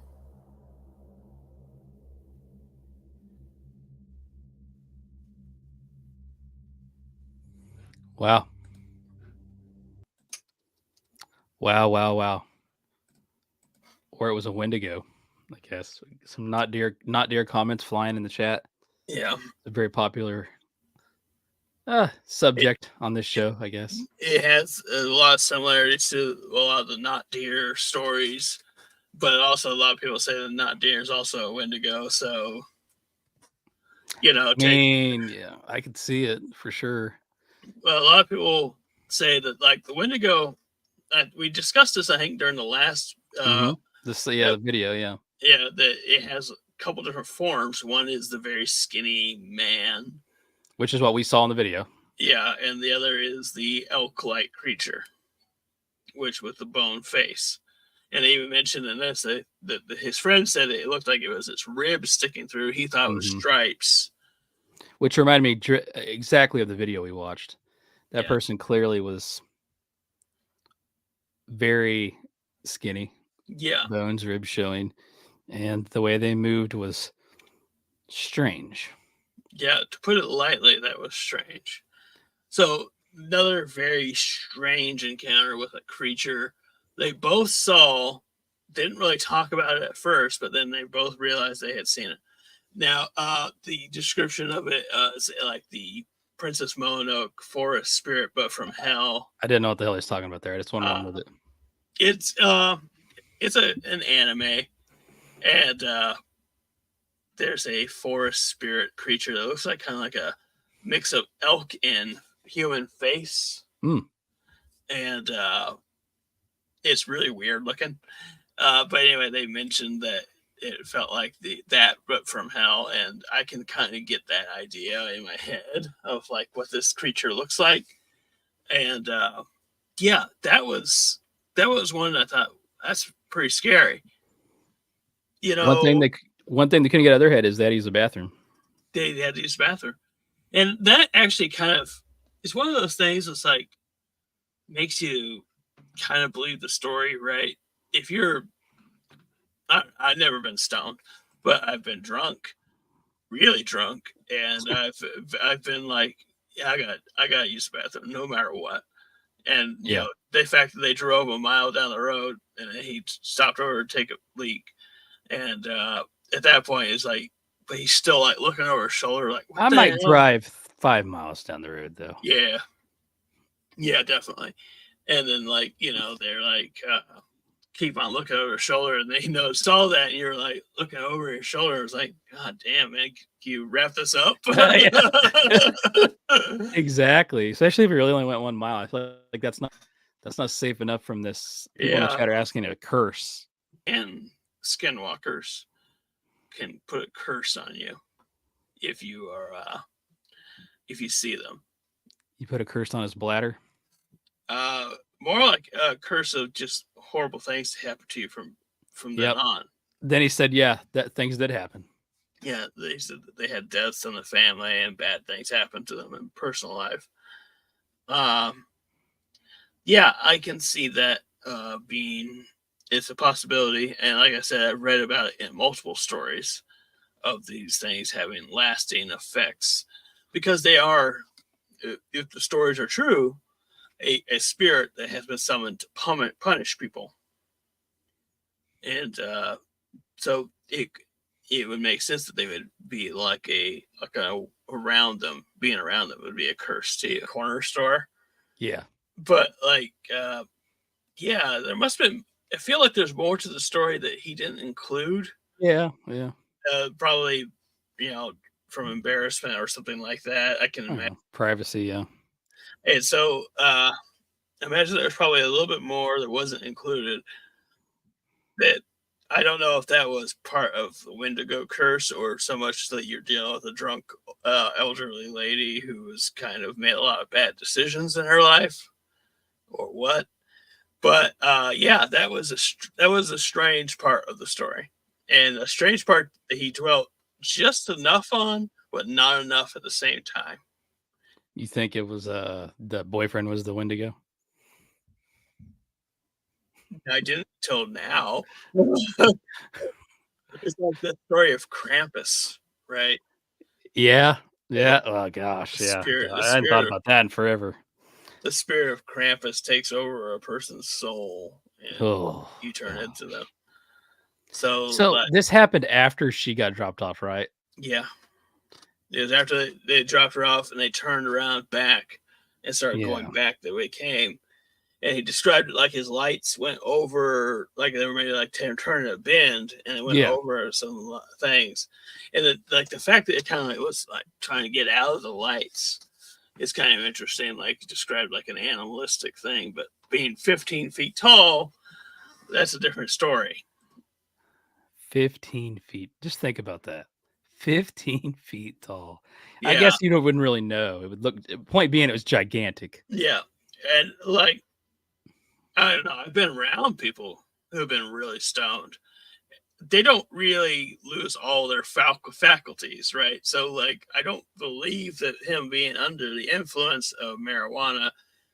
Wow. Wow. Or it was a Wendigo, I guess. Some not dear comments flying in the chat. Yeah. It's a very popular subject on this show, I guess. It has a lot of similarities to a lot of the not deer stories, but also a lot of people say that not deer is also a Wendigo. So, yeah, I could see it for sure. Well, a lot of people say that, like the Wendigo, we discussed this, I think, during the last the video, yeah, that it has a couple different forms. One is the very skinny man, which is what we saw in the video. Yeah, and the other is the elk-like creature, which with the bone face. And they even mentioned in this that his friend said it looked like it was its ribs sticking through. He thought it was stripes. Which reminded me exactly of the video we watched. That person clearly was very skinny. Yeah. Bones, ribs showing. And the way they moved was strange. Yeah, to put it lightly, that was strange. So another very strange encounter with a creature. They both saw, didn't really talk about it at first, but then they both realized they had seen it. Now, the description of it is like the Princess Mononoke forest spirit, but from hell. I didn't know what the hell he's talking about there. I just went along with it. It's an anime, and there's a forest spirit creature that looks like kind of like a mix up elk and human face. Mm. And it's really weird looking. But anyway, they mentioned that it felt like that, but from hell, and I can kind of get that idea in my head of like what this creature looks like. And yeah, that was one I thought that's pretty scary. You know, one thing they couldn't get out of their head is that he's a bathroom. They had to use the bathroom, and that actually kind of is one of those things that's like makes you kind of believe the story, right? If you're, I've never been stoned, but I've been drunk, really drunk, and I've been like, yeah, I got to use the bathroom no matter what. And you know, the fact that they drove a mile down the road and he stopped over to take a leak, and at that point it's like, but he's still like looking over his shoulder, like, I might drive 5 miles down the road though. Yeah, definitely. And then like, you know, they're like, keep on looking over his shoulder, and they noticed all that, and you're like looking over his shoulder. It's like, God damn, man, can you wrap this up? Exactly. Especially if you really only went 1 mile. I feel like that's not safe enough from this. People in the chat are asking a curse. And skinwalkers can put a curse on you if you are if you see them. You put a curse on his bladder? More like a curse of just horrible things to happen to you from then on. Then he said, yeah, that things did happen. Yeah, they said that they had deaths in the family and bad things happened to them in personal life. Yeah, I can see that being, it's a possibility. And like I said, I've read about it in multiple stories of these things having lasting effects, because they are, if the stories are true, a spirit that has been summoned to punish people. And so it would make sense that they would be like around them, being around them would be a curse to a corner store. Yeah. But like, yeah, there must have been, I feel like there's more to the story that he didn't include. Yeah. Probably, you know, from embarrassment or something like that. I can imagine. Privacy, yeah. And so imagine there's probably a little bit more that wasn't included. That I don't know if that was part of the Wendigo curse, or so much that you're dealing with a drunk elderly lady who has kind of made a lot of bad decisions in her life, or what. But yeah, that was a strange part of the story, and a strange part that he dwelt just enough on, but not enough at the same time. You think it was the boyfriend was the Wendigo? I didn't until now. It's like the story of Krampus, right? Yeah. Oh gosh, I hadn't thought about that in forever. The spirit of Krampus takes over a person's soul, and you turn into them. So this happened after she got dropped off, right? Yeah. It was after they dropped her off and they turned around back and started going back the way it came. And he described it like his lights went over, like they were maybe like turning a bend, and it went over some things. And the fact that it kind of was like trying to get out of the lights is kind of interesting. Like described like an animalistic thing, but being 15 feet tall, that's a different story. 15 feet. Just think about that. 15 feet tall. Yeah. I guess you wouldn't really know. It would look. Point being, it was gigantic. Yeah, and like, I don't know. I've been around people who've been really stoned. They don't really lose all their faculties, right? So, like, I don't believe that him being under the influence of marijuana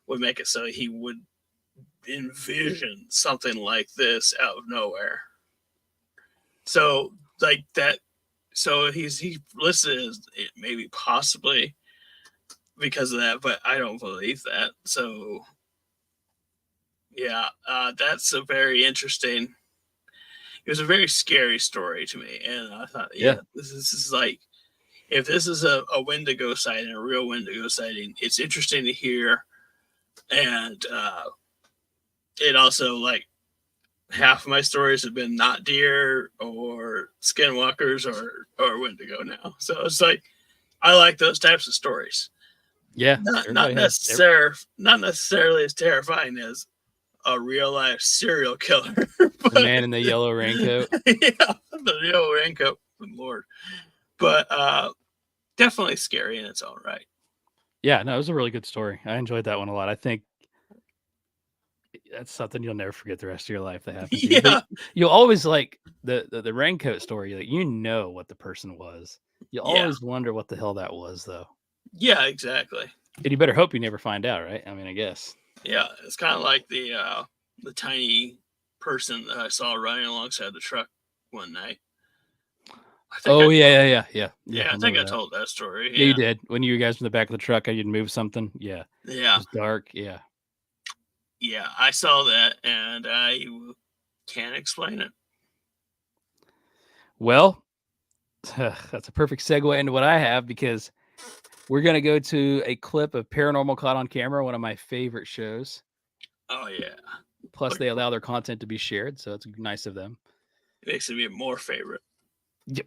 would make it so he would envision something like this out of nowhere. So, like that. So he listed as maybe possibly because of that, but I don't believe that. So. Yeah, that's a very interesting. It was a very scary story to me, and I thought, this is like, if this is a Wendigo sighting, a real Wendigo sighting, it's interesting to hear, and it also, like, half of my stories have been not deer or skinwalkers or Wendigo now, so it's like I like those types of stories. Yeah, Not necessarily as terrifying as a real life serial killer. The man in the yellow raincoat. Yeah, the yellow raincoat. Good Lord. But definitely scary in its own right. Yeah, no, it was a really good story. I enjoyed that one a lot. I think that's something you'll never forget the rest of your life that happened to you. Yeah. But you'll always like the raincoat story. Like, you know what the person was. You Yeah. always wonder what the hell that was, though. Yeah, exactly. And you better hope you never find out, right? I mean, I guess. Yeah, it's kind of like the tiny person that I saw running alongside the truck one night. Oh, yeah. Yeah, I think I told that story. Yeah, you did. When you guys in the back of the truck, you'd move something. Yeah. Yeah. It was dark. Yeah. Yeah, I saw that, and I can't explain it. Well, that's a perfect segue into what I have, because we're going to go to a clip of Paranormal Caught on Camera, one of my favorite shows. Oh, yeah. Plus, they allow their content to be shared, so it's nice of them. It makes it even more favorite.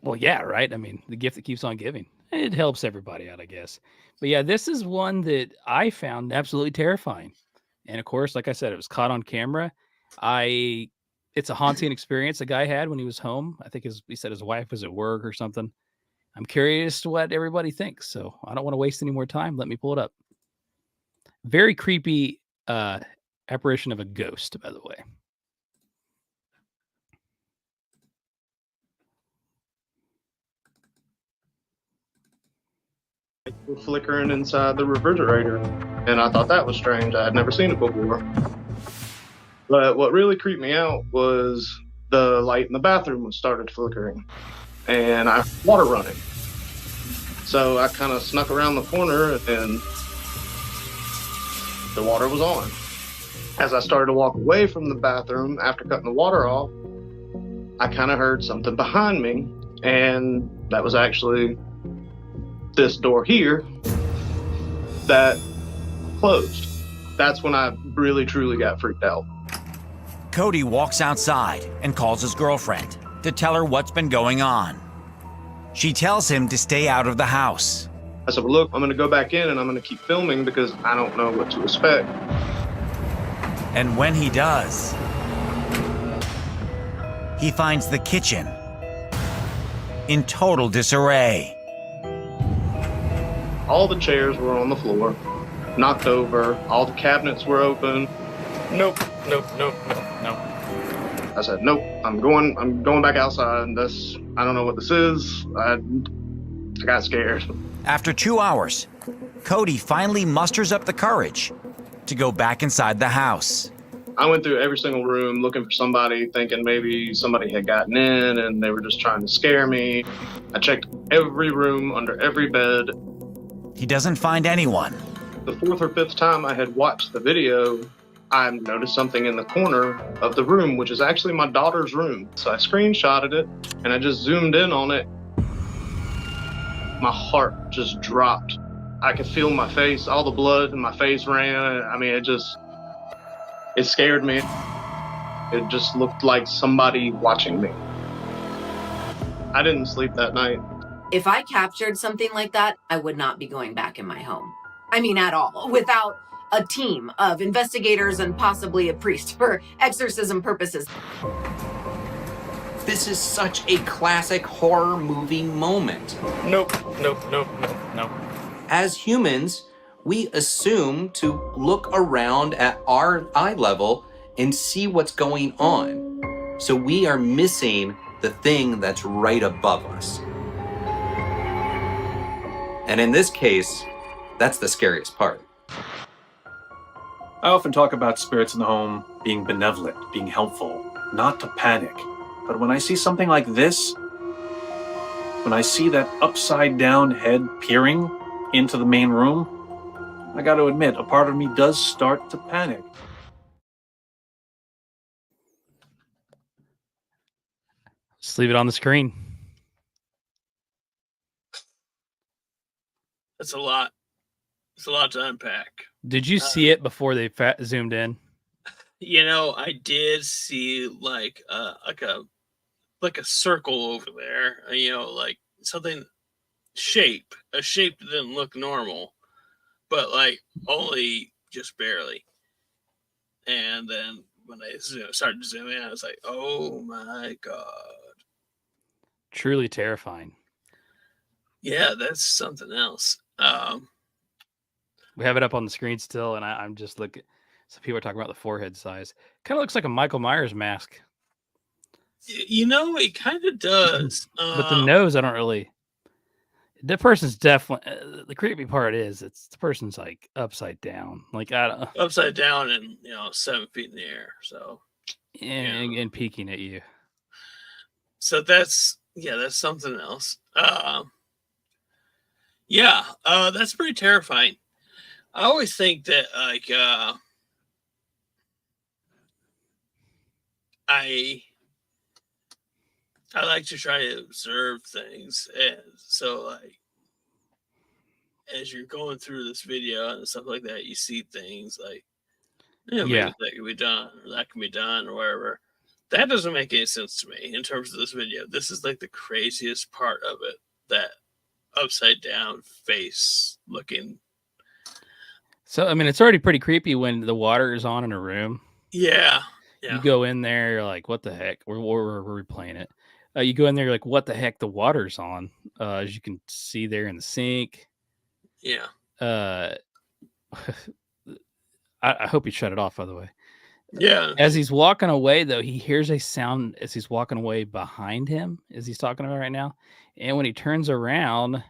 Well, yeah, right? I mean, the gift that keeps on giving. It helps everybody out, I guess. But yeah, this is one that I found absolutely terrifying. And of course, like I said, it was caught on camera. It's a haunting experience a guy had when he was home. I think he said his wife was at work or something. I'm curious what everybody thinks, so I don't want to waste any more time. Let me pull it up. Very creepy apparition of a ghost, by the way. Flickering inside the refrigerator, and I thought that was strange. I had never seen it before. But what really creeped me out was the light in the bathroom started flickering, and I heard water running. So I kind of snuck around the corner, and the water was on. As I started to walk away from the bathroom after cutting the water off, I kind of heard something behind me, and that was actually this door here that closed. That's when I really truly got freaked out. Cody walks outside and calls his girlfriend to tell her what's been going on. She tells him to stay out of the house. I said, well, look, I'm going to go back in and I'm going to keep filming because I don't know what to expect. And when he does, he finds the kitchen in total disarray. All the chairs were on the floor, knocked over. All the cabinets were open. Nope. I said, nope, I'm going back outside. I don't know what this is. I got scared. After 2 hours, Cody finally musters up the courage to go back inside the house. I went through every single room looking for somebody, thinking maybe somebody had gotten in and they were just trying to scare me. I checked every room, under every bed. He doesn't find anyone. The fourth or fifth time I had watched the video, I noticed something in the corner of the room, which is actually my daughter's room. So I screenshotted it and I just zoomed in on it. My heart just dropped. I could feel my face, all the blood in my face ran. I mean, it scared me. It just looked like somebody watching me. I didn't sleep that night. If I captured something like that, I would not be going back in my home. I mean, at all, without a team of investigators and possibly a priest for exorcism purposes. This is such a classic horror movie moment. Nope. As humans, we assume to look around at our eye level and see what's going on. So we are missing the thing that's right above us. And in this case, that's the scariest part. I often talk about spirits in the home being benevolent, being helpful, not to panic. But when I see something like this, when I see that upside down head peering into the main room, I got to admit, a part of me does start to panic. Just leave it on the screen. That's a lot. It's a lot to unpack. Did you see it before they zoomed in? You know, I did see like a circle over there. You know, like something shape, a shape that didn't look normal, but like only just barely. And then when they started to zoom in, I was like, oh my God. Truly terrifying. Yeah, that's something else. We have it up on the screen still, and I'm just looking. So people are talking about the forehead size. Kind of looks like a Michael Myers mask. It kind of does. But the nose, I don't really. The person's definitely the creepy part is it's the person's like upside down, like I don't, upside down and 7 feet in the air. So and peeking at you. So that's something else. That's pretty terrifying. I always think that like I like to try to observe things, and so like as you're going through this video and stuff like that, you see things like maybe that can be done or that can be done or whatever. That doesn't make any sense to me in terms of this video. This is like the craziest part of it, that upside down face looking. So I mean, it's already pretty creepy when the water is on in a room. Yeah. You go in there, you're like, what the heck? We're replaying it. You go in there, you're like, what the heck? The water's on. As you can see there in the sink. Yeah. I hope you shut it off, by the way. Yeah. As he's walking away, though, he hears a sound as he's walking away behind him, as he's talking about right now. And when he turns around,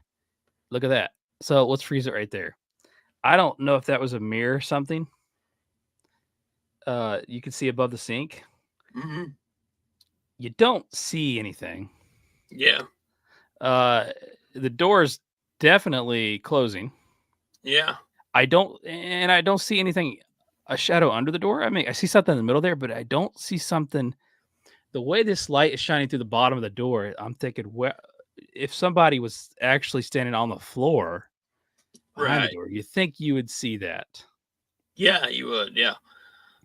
look at that. So let's freeze it right there. I don't know if that was a mirror or something. You can see above the sink. Mm-hmm. You don't see anything. Yeah. The door's definitely closing. Yeah. I don't see anything, a shadow under the door. I mean, I see something in the middle there, but I don't see something. The way this light is shining through the bottom of the door, I'm thinking, if somebody was actually standing on the floor behind the door, you think you would see that. Yeah, you would. Yeah.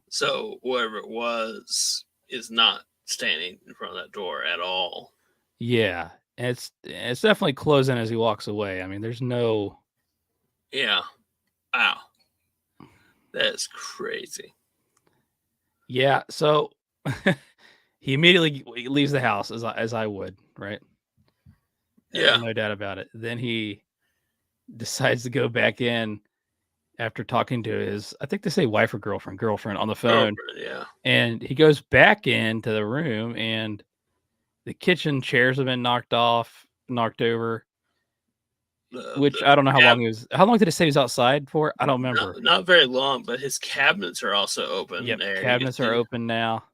So whoever it was is not standing in front of that door at all. Yeah. It's definitely closing as he walks away. I mean, there's no. Yeah. Wow. That is crazy. Yeah. So he immediately leaves the house as I would, right? Yeah. No doubt about it. Then he decides to go back in after talking to his, I think they say wife or girlfriend on the phone. Yeah. And he goes back into the room and the kitchen chairs have been knocked over. Which I don't know how long he was. How long did it say he was outside for? I don't remember. Not very long, but his cabinets are also open. Yep, cabinets are open now.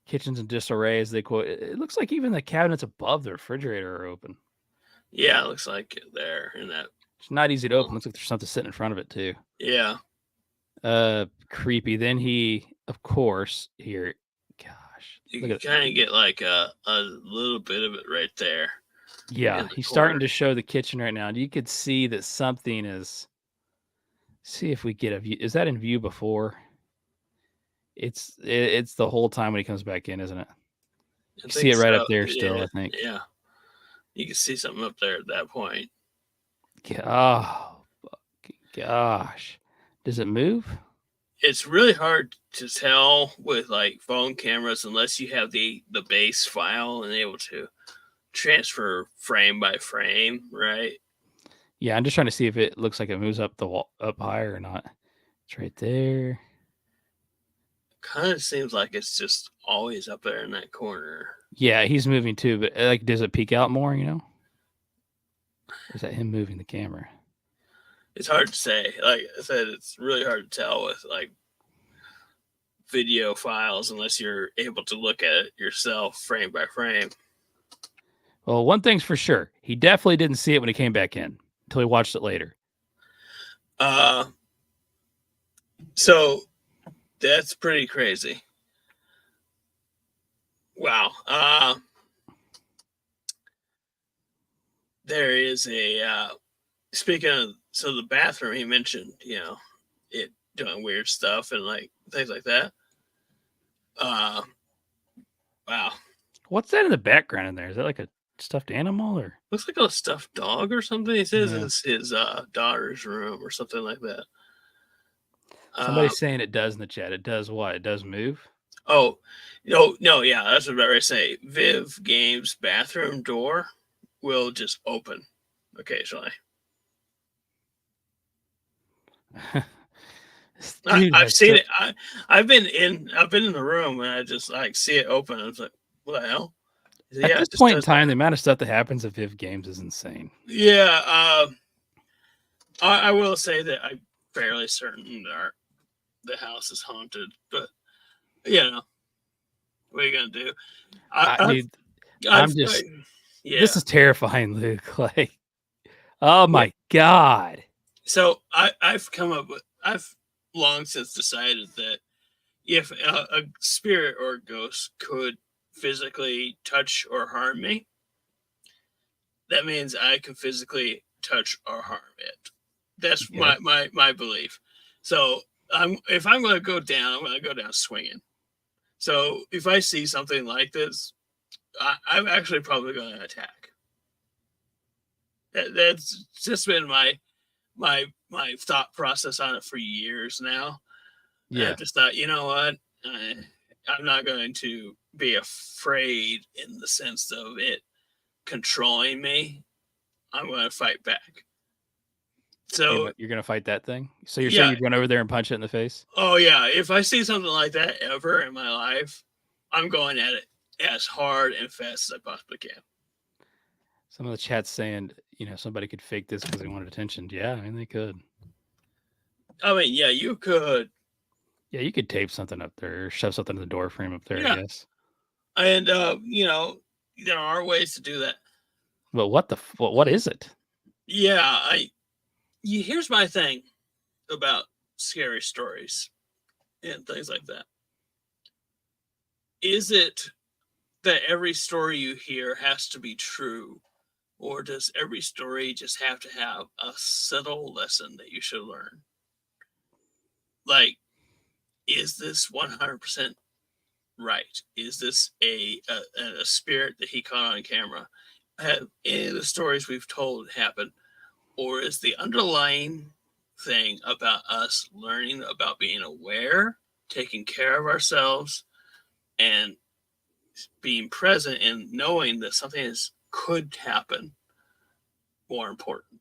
Kitchen's in disarray, as they quote. It looks like even the cabinets above the refrigerator are open. Yeah, it looks like there in that. It's not easy to open. Looks like there's something sitting in front of it too. Yeah. Creepy. Then he, of course, here. Gosh, you can kind of get like a little bit of it right there. Yeah, he's starting to show the kitchen right now. And you could see that something is. See if we get a view. Is that in view before? It's the whole time when he comes back in, isn't it? You see it right up there still, I think. Yeah. You can see something up there at that point. Oh, gosh. Does it move? It's really hard to tell with like phone cameras unless you have the base file and able to transfer frame by frame, right? Yeah, I'm just trying to see if it looks like it moves up the wall up higher or not. It's right there. Kind of seems like it's just always up there in that corner. Yeah, he's moving too, but like, does it peek out more? You know, or is that him moving the camera? It's hard to say. Like I said, it's really hard to tell with like video files unless you're able to look at it yourself frame by frame. Well, one thing's for sure. He definitely didn't see it when he came back in until he watched it later. So that's pretty crazy. Wow. There is a, speaking of, so the bathroom he mentioned, you know, it doing weird stuff and like things like that. Wow. What's that in the background in there? Is that like a stuffed animal or Looks like a stuffed dog or something. He says Yeah. it's his daughter's room or something like that. somebody's saying it does in the chat. It does what? It does move. Oh, no, yeah, that's what I was about to say. Viv Games' bathroom door will just open occasionally. Dude, I've that's seen so- it. I've been in the room and I just like see it open. I was like, what the hell? He said, At yeah, it this just point in does time, the amount of stuff that happens at Viv Games is insane. that. Yeah, I will say that I'm fairly certain that the house is haunted, but you know, what are you gonna do? Dude, I've- just- yeah. this is terrifying, Luke. Like, oh my god. So I've long since decided that if a spirit or a ghost could physically touch or harm me, that means I can physically touch or harm it. That's Okay. my belief. So if I'm going to go down, I'm going to go down swinging. So if I see something like this, I'm actually probably going to attack. That's just been my thought process on it for years now. Yeah. I just thought, you know what? I'm not going to be afraid in the sense of it controlling me. I'm going to fight back. So, You're gonna fight that thing? So you're Yeah. saying you're going over there and punch it in the face? oh yeah, if I see something like that ever in my life, I'm going at it as hard and fast as I possibly can. Some of the chat's saying, somebody could fake this because they wanted attention. Yeah, I mean they could. I mean, yeah, you could. Yeah, you could tape something up there or shove something in the door frame up there, Yeah. I guess. And there are ways to do that. But what is it? Yeah, here's my thing about scary stories and things like that. Is it that every story you hear has to be true, or does every story just have to have a subtle lesson that you should learn? Like, is this 100% right? Is this a spirit that he caught on camera? Have any of the stories we've told happened? Or is the underlying thing about us learning about being aware, taking care of ourselves, and being present and knowing that something could happen more important?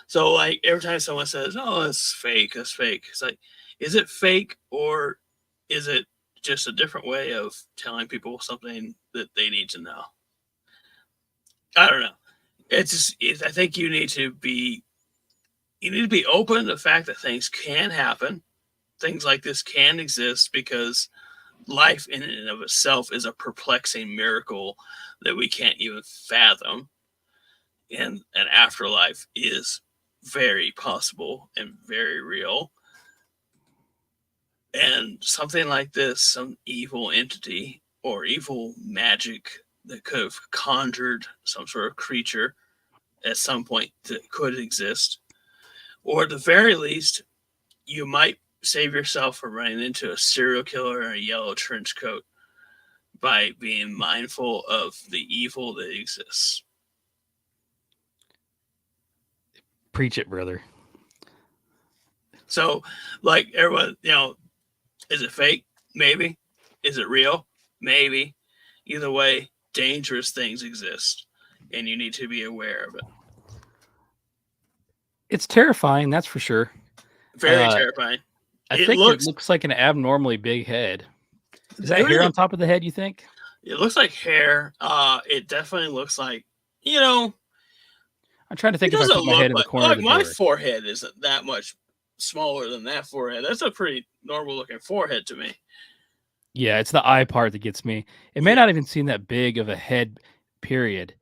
So, like, every time someone says, oh, it's fake, it's fake, it's like, is it fake or is it just a different way of telling people something that they need to know? I don't know. I think you need to be open to the fact that things can happen. Things like this can exist because life in and of itself is a perplexing miracle that we can't even fathom. And an afterlife is very possible and very real. And something like this, some evil entity or evil magic that could have conjured some sort of creature at some point that could exist, or at the very least, you might save yourself from running into a serial killer in a yellow trench coat by being mindful of the evil that exists. Preach it, brother. So, like everyone, is it fake? Maybe. Is it real? Maybe. Either way, dangerous things exist, and you need to be aware of it. It's terrifying, that's for sure. Very terrifying. I It think looks- it looks like an abnormally big head. Is that There hair is a- on top of the head, you think? It looks like hair. It definitely looks like, I'm trying to think it if I doesn't put my look head in the like, corner of the my door. forehead isn't that much smaller than that forehead. That's a pretty normal looking forehead to me. Yeah, it's the eye part that gets me. It may not even seem that big of a head, period.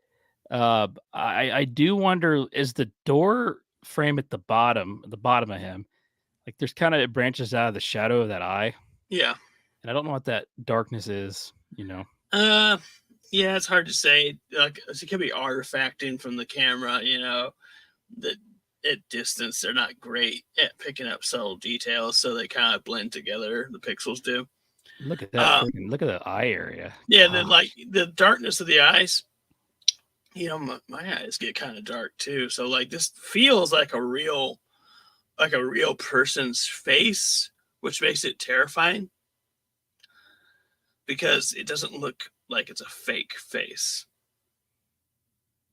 I do wonder, is the door frame at the bottom of him, like there's kind of, it branches out of the shadow of that eye. Yeah. And I don't know what that darkness is, Yeah, it's hard to say. Like, it could be artifacting from the camera, that at distance they're not great at picking up subtle details, so they kind of blend together. The pixels do. Look at that. Look at the eye area. Yeah, Gosh. like the darkness of the eyes. My eyes get kind of dark too. So like this feels like a real person's face, which makes it terrifying because it doesn't look like it's a fake face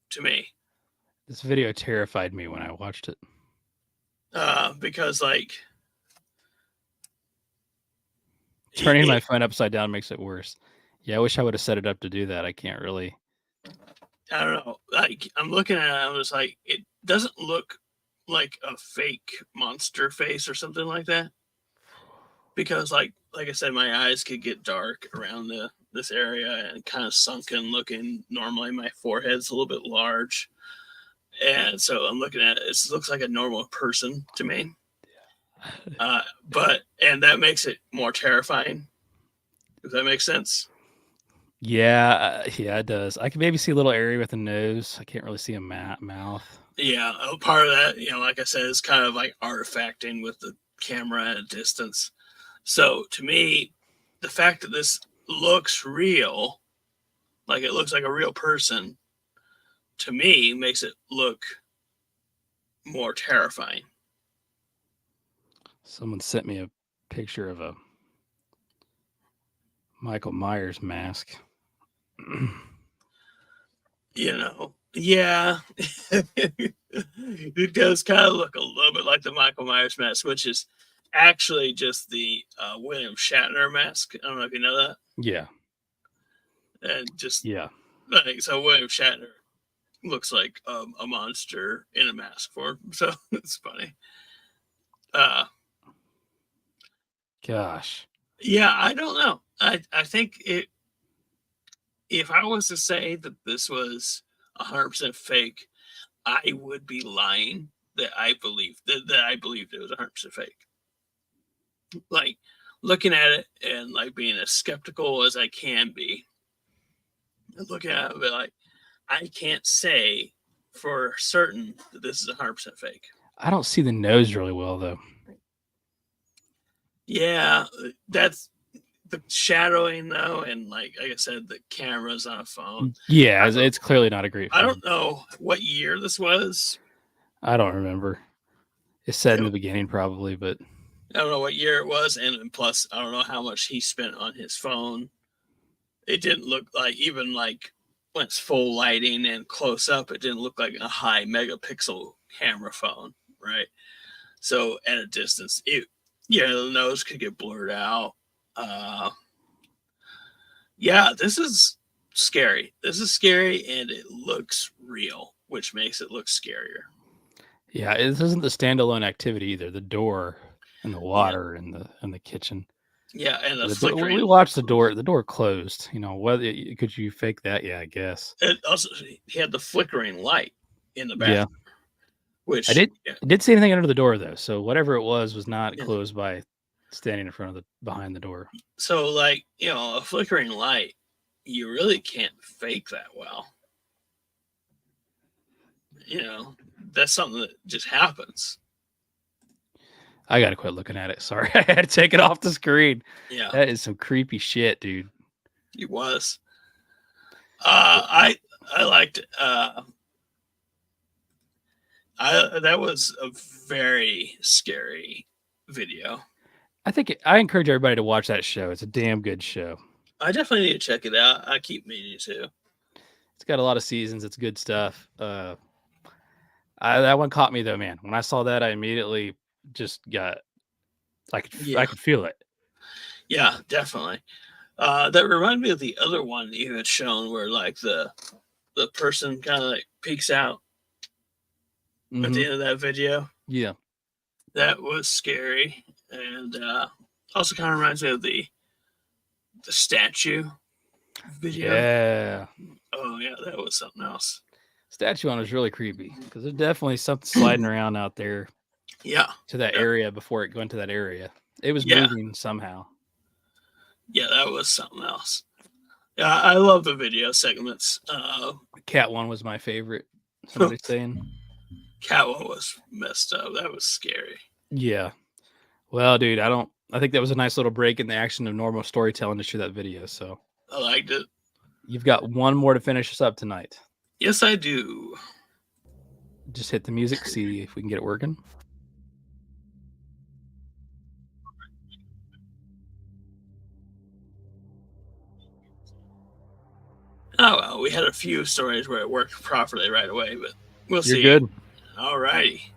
to me. This video terrified me when I watched it. Because like turning my phone upside down makes it worse. Yeah, I wish I would have set it up to do that. I can't really. I don't know. Like I'm looking at it, I'm just like, it doesn't look like a fake monster face or something like that. Because like I said, my eyes could get dark around this area and kind of sunken looking. Normally my forehead's a little bit large. And so I'm looking at it, it looks like a normal person to me. And that makes it more terrifying. Does that make sense? Yeah, it does. I can maybe see a little area with the nose. I can't really see a mouth. Yeah, part of that, like I said, is kind of like artifacting with the camera at a distance. So to me, the fact that this looks real, like it looks like a real person, to me makes it look more terrifying. Someone sent me a picture of a Michael Myers mask. Yeah, it does kind of look a little bit like the Michael Myers mask, which is actually just the William Shatner mask. I don't know if you know that. Yeah. And just yeah, like so, William Shatner looks like a monster in a mask form. So it's funny. Gosh. Yeah, I don't know. I think if I was to say that this was 100% fake, I would be lying that I believed it was 100% fake. Like looking at it and like being as skeptical as I can be, looking at it, but like I can't say for certain that this is 100% fake. I don't see the nose really well though. Yeah, that's the shadowing though, and like I said, the camera's on a phone. Yeah, it's clearly not a great phone. I don't know what year this was. I don't remember. It said in the beginning probably, but I don't know what year it was, and plus I don't know how much he spent on his phone. It didn't look like, even like when it's full lighting and close up, it didn't look like a high megapixel camera phone, right? So at a distance, the nose could get blurred out. Yeah, this is scary. This is scary, and it looks real, which makes it look scarier. Yeah, this isn't the standalone activity either. The door and the water and the kitchen. Yeah, and the flickering. We watched the door. The door closed. Whether could you fake that? Yeah, I guess. It also, he had the flickering light in the bathroom. Yeah. Which I did see anything under the door though. So whatever it was not closed by standing in front of behind the door. So like, a flickering light, you really can't fake that well. That's something that just happens. I gotta quit looking at it. Sorry, I had to take it off the screen. Yeah, that is some creepy shit, dude. It was. I liked it. That was a very scary video. I encourage everybody to watch that show. It's a damn good show. I definitely need to check it out. I keep meaning to. It's got a lot of seasons. It's good stuff. That one caught me though, man. When I saw that, I immediately just got. I could feel it. Yeah, definitely. That reminded me of the other one you had shown, where like the person kind of like peeks out at the end of that video. Yeah, that was scary, and also kind of reminds me of the statue video. Yeah. Oh yeah, that was something else. Statue one was really creepy because there's definitely something sliding around out there. Yeah. To that area before it went to that area. It was moving somehow. Yeah, that was something else. Yeah, I love the video segments. Cat one was my favorite. Somebody's saying. Cat one was messed up. That was scary. Yeah. Well, dude, I think that was a nice little break in the action of normal storytelling to shoot that video. So I liked it. You've got one more to finish us up tonight. Yes, I do. Just hit the music, see if we can get it working. Oh, well, we had a few stories where it worked properly right away, but we'll see. You're good. All righty.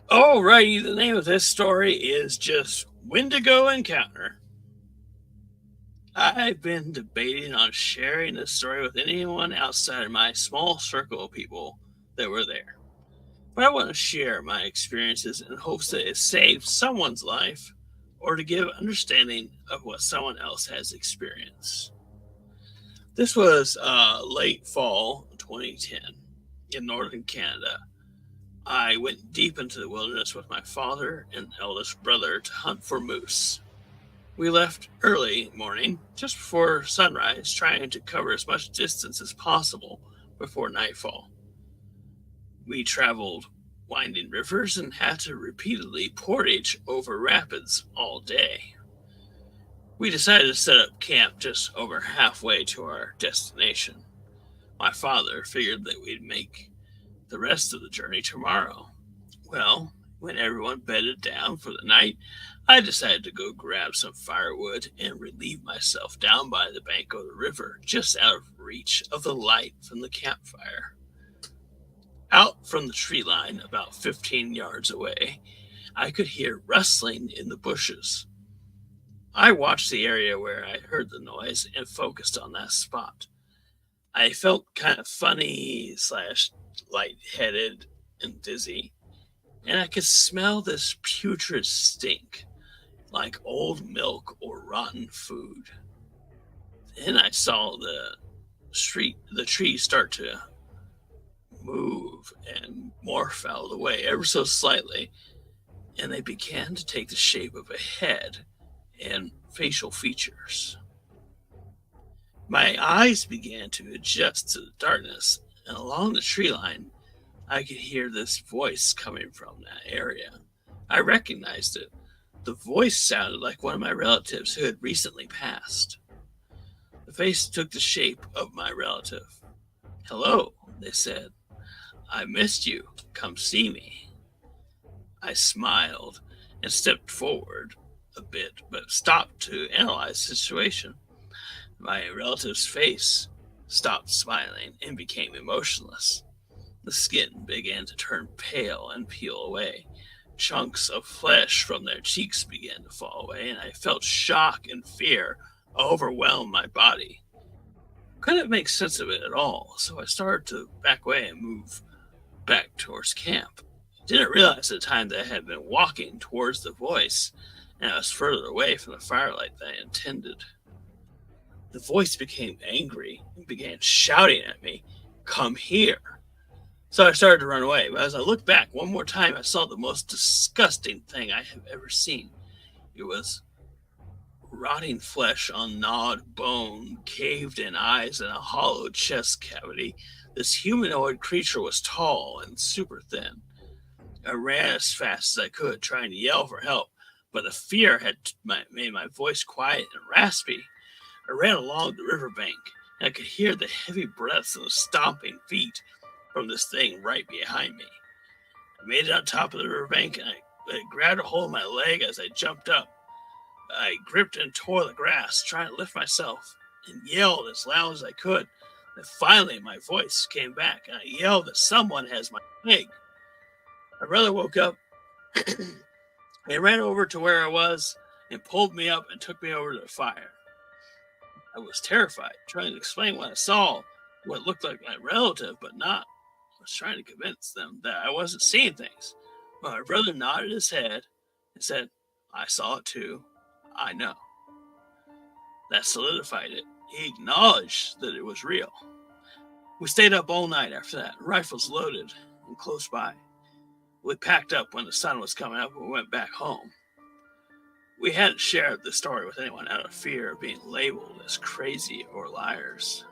All righty. The name of this story is just Wendigo Encounter. I've been debating on sharing this story with anyone outside of my small circle of people that were there. But I want to share my experiences in hopes that it saves someone's life or to give understanding of what someone else has experienced. This was late fall 2010 in northern Canada. I went deep into the wilderness with my father and eldest brother to hunt for moose. We left early morning, just before sunrise, trying to cover as much distance as possible before nightfall. We traveled winding rivers and had to repeatedly portage over rapids all day. We decided to set up camp just over halfway to our destination. My father figured that we'd make the rest of the journey tomorrow. Well, when everyone bedded down for the night, I decided to go grab some firewood and relieve myself down by the bank of the river, just out of reach of the light from the campfire. Out from the tree line, about 15 yards away, I could hear rustling in the bushes. I watched the area where I heard the noise and focused on that spot. I felt kind of funny / lightheaded and dizzy, and I could smell this putrid stink, like old milk or rotten food. Then I saw the tree start to move and morph out of the way ever so slightly, and they began to take the shape of a head and facial features. My eyes began to adjust to the darkness, and along the tree line, I could hear this voice coming from that area. I recognized it. The voice sounded like one of my relatives who had recently passed. The face took the shape of my relative. "Hello," they said. "I missed you. Come see me." I smiled and stepped forward a bit, but stopped to analyze the situation. My relative's face stopped smiling and became emotionless. The skin began to turn pale and peel away. Chunks of flesh from their cheeks began to fall away, and I felt shock and fear overwhelm my body. Couldn't make sense of it at all, so I started to back away and move back towards camp. Didn't realize at the time that I had been walking towards the voice, and I was further away from the firelight than I intended. The voice became angry and began shouting at me, "Come here." So I started to run away, but as I looked back one more time, I saw the most disgusting thing I have ever seen. It was rotting flesh on gnawed bone, caved-in eyes, and a hollow chest cavity. This humanoid creature was tall and super thin. I ran as fast as I could, trying to yell for help, but the fear had made my voice quiet and raspy. I ran along the riverbank, and I could hear the heavy breaths and the stomping feet from this thing right behind me. I made it on top of the riverbank, and I grabbed a hold of my leg as I jumped up. I gripped and tore the grass, trying to lift myself, and yelled as loud as I could. And finally, my voice came back, and I yelled that someone has my leg. My brother woke up and ran over to where I was and pulled me up and took me over to the fire. I was terrified, trying to explain what I saw, what looked like my relative, but not. I was trying to convince them that I wasn't seeing things. But my brother nodded his head and said, "I saw it too. I know." That solidified it. He acknowledged that it was real. We stayed up all night after that, rifles loaded and close by. We packed up when the sun was coming up and we went back home. We hadn't shared the story with anyone out of fear of being labeled as crazy or liars.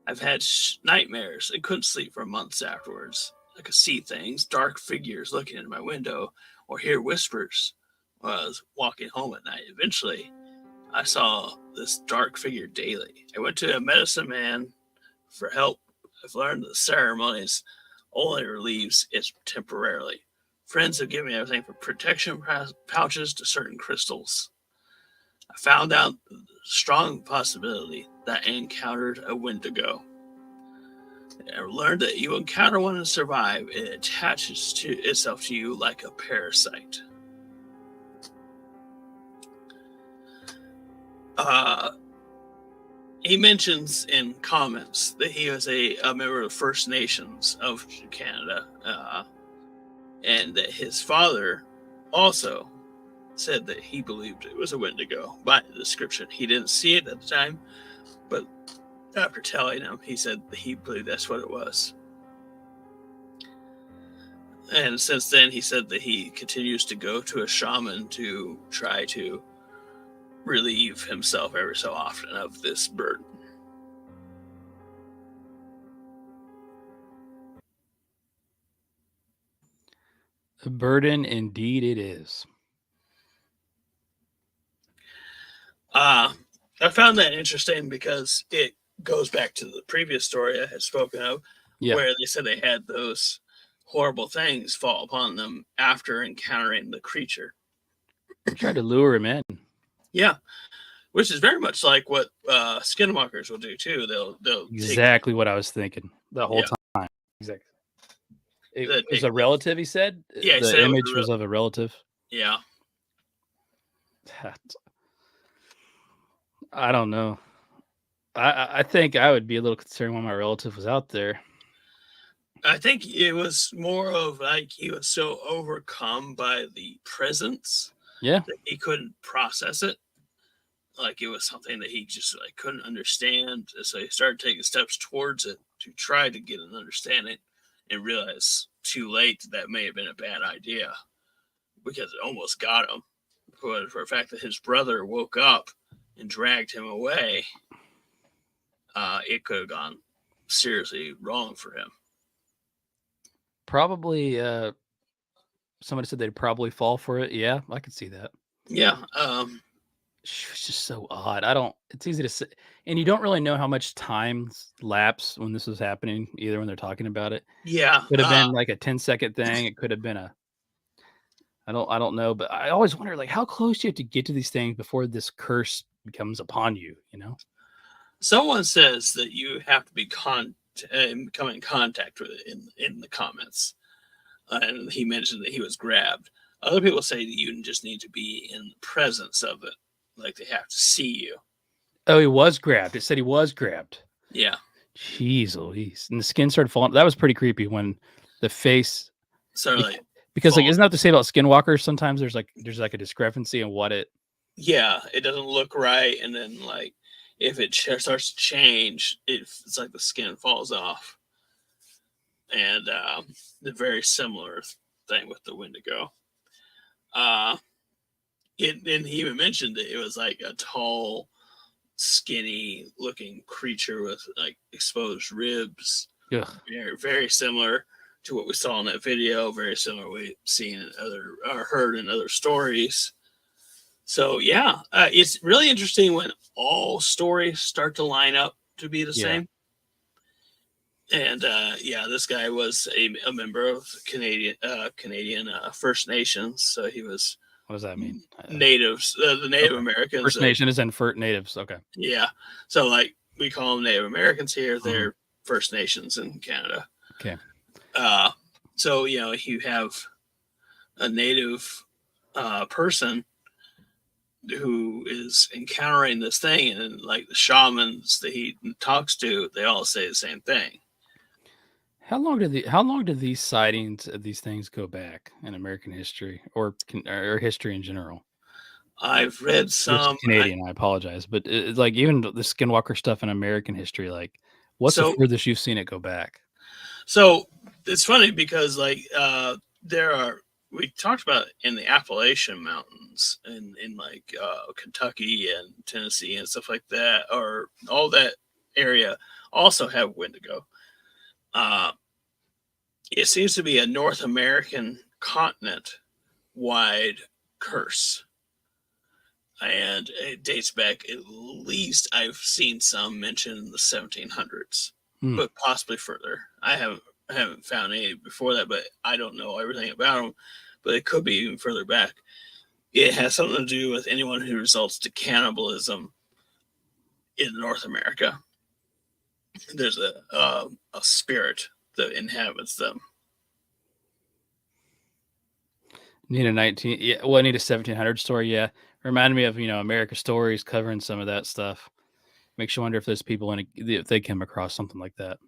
I've had nightmares and couldn't sleep for months afterwards. I could see things, dark figures looking into my window, or hear whispers while I was walking home at night. Eventually, I saw this dark figure daily. I went to a medicine man for help. I've learned that the ceremonies only relieves it temporarily. Friends have given me everything from protection pouches to certain crystals. I found out the strong possibility that I encountered a Wendigo. I learned that you encounter one and survive, it attaches to itself to you like a parasite. He mentions in comments that he was a member of the First Nations of Canada, and that his father also said that he believed it was a Wendigo by the description. He didn't see it at the time, but after telling him, he said that he believed that's what it was. And since then, he said that he continues to go to a shaman to try to relieve himself every so often of this burden. A burden indeed it is. I found that interesting because it goes back to the previous story I had spoken of, where they said they had those horrible things fall upon them after encountering the creature. They tried to lure him in. Yeah, which is very much like what skinwalkers will do too. They'll exactly what I was thinking the whole time. Exactly. It was a relative, he said? Yeah, the image was of a relative. Yeah. I don't know. I think I would be a little concerned when my relative was out there. I think it was more of like he was so overcome by the presence that he couldn't process it. Like it was something that he just like couldn't understand. So he started taking steps towards it to try to get an understanding, and realize too late that may have been a bad idea because it almost got him. But for the fact that his brother woke up and dragged him away, it could have gone seriously wrong for him. Probably, somebody said they'd probably fall for it. Yeah, I could see that. Yeah. It's just so odd. It's easy to say. And you don't really know how much time lapsed when this was happening, either when they're talking about it. Yeah. Could have been like a 10-second thing. It could have been I don't know, but I always wonder, like, how close do you have to get to these things before this curse becomes upon you, Someone says that you have to be come in contact with it in the comments. And he mentioned that he was grabbed. Other people say that you just need to be in the presence of it. Like they have to see you. Oh, he was grabbed. It said he was grabbed. Yeah. Jeez Louise. And the skin started falling. That was pretty creepy when the face started because like, isn't that what they say about skinwalkers? Sometimes there's like a discrepancy in what it. Yeah, it doesn't look right, and then like if it starts to change, it's like the skin falls off. And the very similar thing with the Wendigo. And he even mentioned that it was like a tall, skinny looking creature with like exposed ribs. Ugh. Very, very similar to what we saw in that video. Very similar we've seen in heard in other stories. So yeah, it's really interesting when all stories start to line up to be the same. And this guy was a member of Canadian First Nations, so he was. What does that mean? Natives, the Native Americans. First Nation is in natives. Okay. Yeah. So like we call them Native Americans here. They're First Nations in Canada. Okay. So, you have a native person who is encountering this thing, and like the shamans that he talks to, they all say the same thing. How long do these sightings of these things go back in American history or history in general? I've read some Canadian. I apologize, but it's like even the Skinwalker stuff in American history. Like, what's the furthest you've seen it go back? So it's funny because like we talked about in the Appalachian Mountains and in like Kentucky and Tennessee and stuff like that, or all that area also have Wendigo. It seems to be a North American continent wide curse. and it dates back at least, I've seen some mention in the 1700s, but possibly further. I haven't found any before that, but I don't know everything about them. But it could be even further back. It has something to do with anyone who results to cannibalism in North America. There's a spirit that inhabits them. Need a 19, yeah. Well, I need a 1700 story. Yeah, reminded me of America Stories covering some of that stuff. Makes you wonder if there's people if they come across something like that.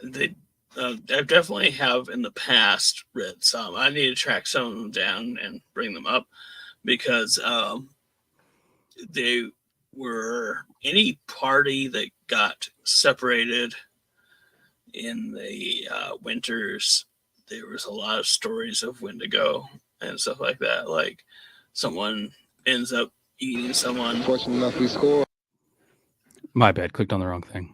They, I definitely have in the past read some. I need to track some of them down and bring them up because they were any party that got separated in the winters. There was a lot of stories of Wendigo and stuff like that. Like someone ends up eating someone. Fortunate enough, we scored. My bad. Clicked on the wrong thing.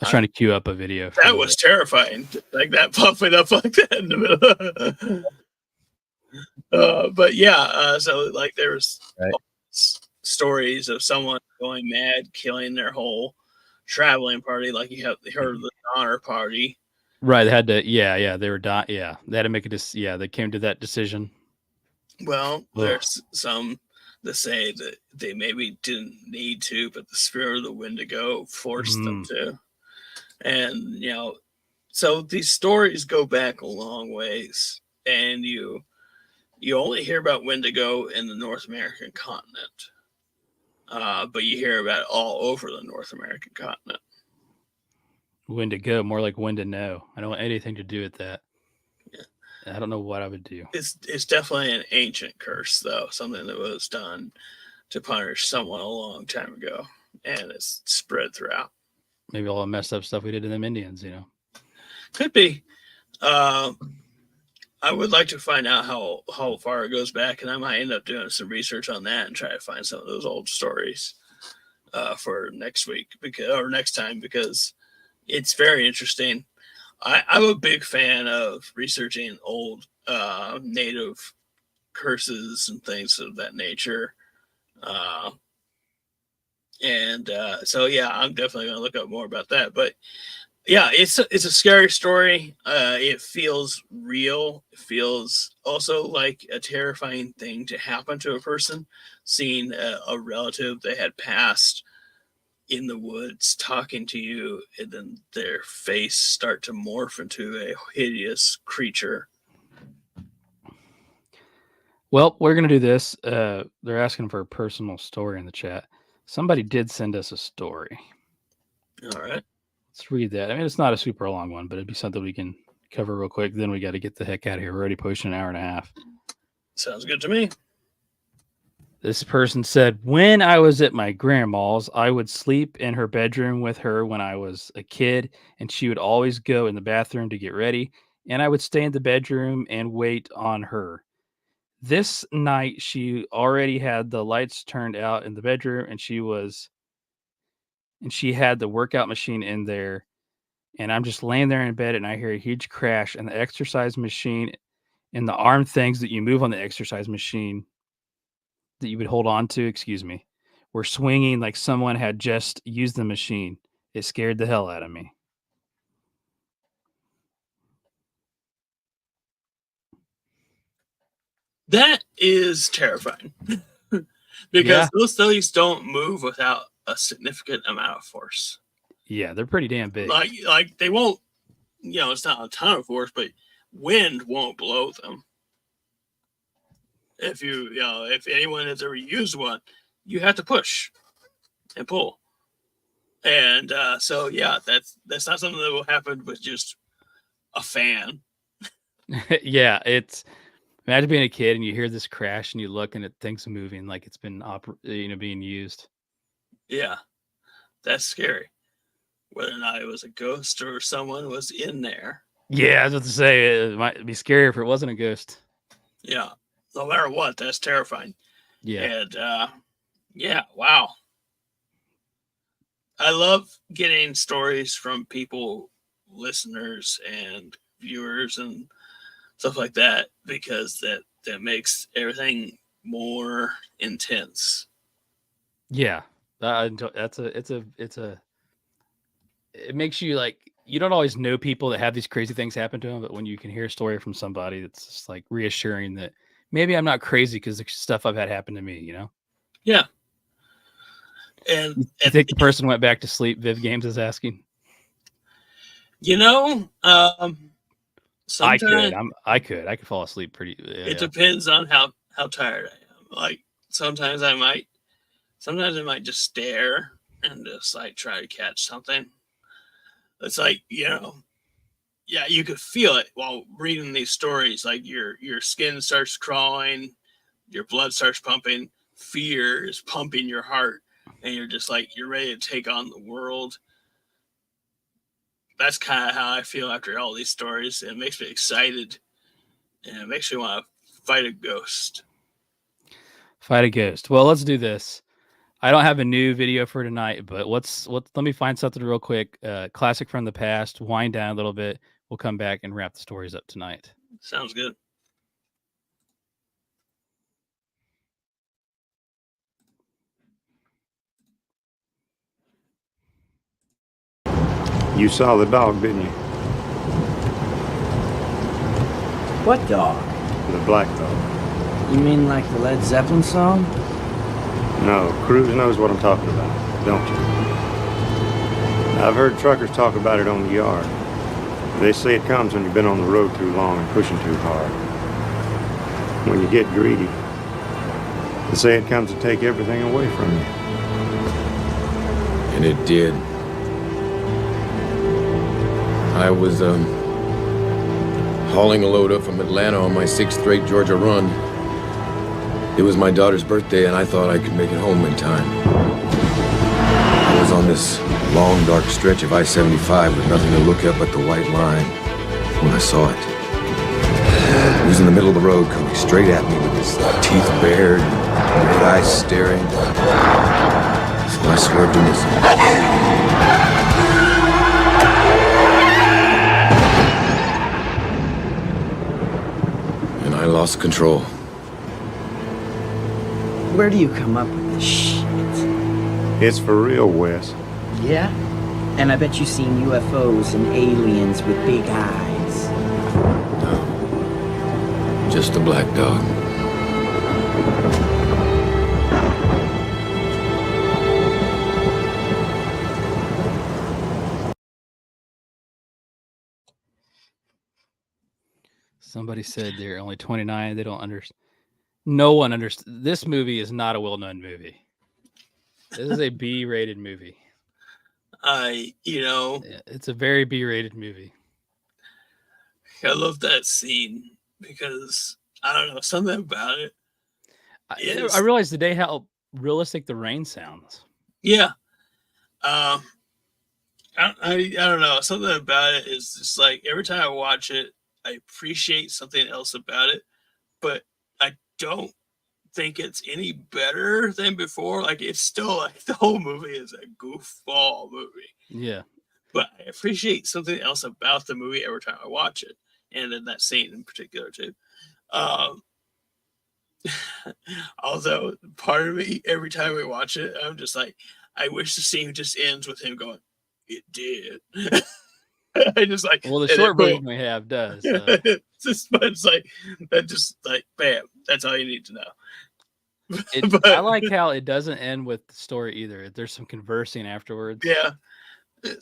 I was trying to queue up a video. That was terrifying. Like that popping up like that in the middle. But yeah, so like there was stories of someone going mad, killing their whole traveling party. Like you heard of the Donner Party. Right. They had to, they were dying. Yeah. They had to make they came to that decision. Well, there's some that say that they maybe didn't need to, but the spirit of the Wendigo forced them to. And, so these stories go back a long ways, and you only hear about Wendigo in the North American continent, but you hear about it all over the North American continent. Wendigo, more like when to know. I don't want anything to do with that. Yeah. I don't know what I would do. It's definitely an ancient curse, though, something that was done to punish someone a long time ago, and it's spread throughout. Maybe all the messed up stuff we did to them Indians, Could be. I would like to find out how far it goes back, and I might end up doing some research on that and try to find some of those old stories for next week or next time, because it's very interesting. I'm a big fan of researching old native curses and things of that nature. So yeah, I'm definitely going to look up more about that. But yeah, it's a scary story. It feels real. It feels also like a terrifying thing to happen to a person. Seeing a relative that had passed in the woods talking to you, and then their face start to morph into a hideous creature. Well, we're going to do this. They're asking for a personal story in the chat. Somebody did send us a story. All right. Let's read that. I mean, it's not a super long one, but it'd be something we can cover real quick. Then we got to get the heck out of here. We're already pushing an hour and a half. Sounds good to me. This person said, when I was at my grandma's, I would sleep in her bedroom with her when I was a kid, and she would always go in the bathroom to get ready, and I would stay in the bedroom and wait on her. This night, she already had the lights turned out in the bedroom, and she had the workout machine in there, and I'm just laying there in bed, and I hear a huge crash, and the exercise machine and the arm things that you move on the exercise machine that you would hold on to, were swinging like someone had just used the machine. It scared the hell out of me. That is terrifying because those things don't move without a significant amount of force. Yeah, they're pretty damn big. Like they won't, it's not a ton of force, but wind won't blow them. If anyone has ever used one, you have to push and pull. And so, yeah, that's not something that will happen with just a fan. Yeah, imagine being a kid and you hear this crash and you look and things moving like it's been being used. Yeah, that's scary. Whether or not it was a ghost or someone was in there. Yeah, I was about to say it might be scary if it wasn't a ghost. Yeah, no matter what, that's terrifying. Yeah, and yeah, wow. I love getting stories from people, listeners, and viewers, and stuff like that, because that makes everything more intense. Yeah, it makes you like, you don't always know people that have these crazy things happen to them, but when you can hear a story from somebody, it's just like reassuring that maybe I'm not crazy because the stuff I've had happen to me, you know? Yeah. And I think the person went back to sleep. Viv Games is asking. You know, sometimes I could fall asleep pretty. it depends on how tired I am. Like sometimes I might just stare and just like try to catch something. It's like, you know, yeah, you could feel it while reading these stories. Like your skin starts crawling, your blood starts pumping, fear is pumping your heart, and you're just like, you're ready to take on the world. That's kind of how I feel after all these stories. It makes me excited, and it makes me want to fight a ghost. Fight a ghost. Well, let's do this. I don't have a new video for tonight, but let me find something real quick. Classic from the past. Wind down a little bit. We'll come back and wrap the stories up tonight. Sounds good. You saw the dog, didn't you? What dog? The black dog. You mean like the Led Zeppelin song? No, Cruz knows what I'm talking about, don't you? I've heard truckers talk about it on the yard. They say it comes when you've been on the road too long and pushing too hard. When you get greedy. They say it comes to take everything away from you. And it did. I was hauling a load up from Atlanta on my 6th straight Georgia run. It was my daughter's birthday and I thought I could make it home in time. I was on this long dark stretch of I-75 with nothing to look at but the white line when I saw it. He was in the middle of the road coming straight at me with his teeth bared, red eyes staring. So I swerved to miss him. I lost control. Where do you come up with this shit? It's for real, Wes. Yeah? And I bet you've seen UFOs and aliens with big eyes. No. Just a black dog. Somebody said they're only 29. They don't understand. No one understands. This movie is not a well-known movie. This is a B-rated movie. It's a very B-rated movie. I love that scene because I don't know, something about it. I realized today how realistic the rain sounds. Yeah. I don't know. Something about it is just like every time I watch it, I appreciate something else about it, but I don't think it's any better than before. Like it's still like the whole movie is a goofball movie. Yeah. But I appreciate something else about the movie every time I watch it. And in that scene in particular too. Although part of me, every time we watch it, I'm just like, I wish the scene just ends with him going, "It did." I just like, well, the short version we have does. It's like that, just like bam. That's all you need to know. I like how it doesn't end with the story either. There's some conversing afterwards. Yeah, and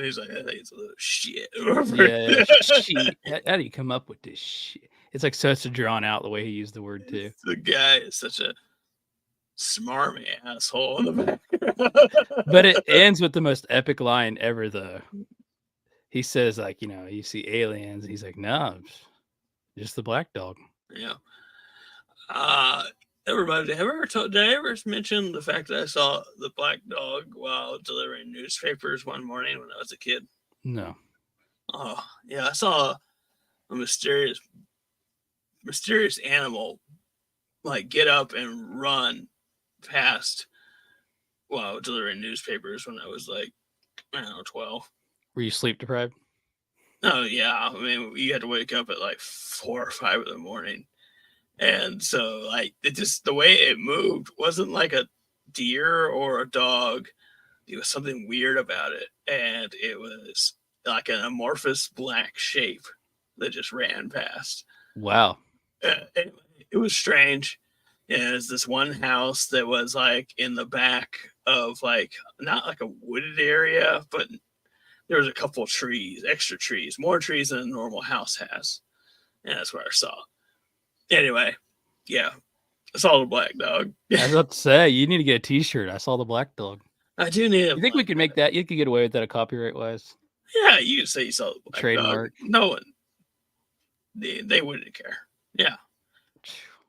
he's like, I think it's a little shit. Yeah, shit. How do you come up with this shit? It's like such a drawn out the way he used the word too. The guy is such a smarmy asshole in the back. But it ends with the most epic line ever, though. He says, like, you see aliens. He's like, no, just the black dog. Yeah. Everybody, did I ever mention the fact that I saw the black dog while delivering newspapers one morning when I was a kid? No. Oh, yeah. I saw a mysterious animal like get up and run past while delivering newspapers when I was like, I don't know, 12. Were you sleep deprived? Oh yeah, I mean, you had to wake up at like 4 or 5 in the morning, And so like it just the way it moved wasn't like a deer or a dog. It was something weird about it, and it was like an amorphous black shape that just ran past. Wow. It was strange. And there's this one house that was like in the back of like not like a wooded area, but there was a couple of trees, extra trees, more trees than a normal house has. And that's where I saw it. Anyway, yeah, I saw the black dog. I was about to say, you need to get a T-shirt. I saw the black dog. I do need You think we could make that? You could get away with that copyright wise? Yeah, you could say you saw the black Trademark. dog. No one. They wouldn't care. Yeah.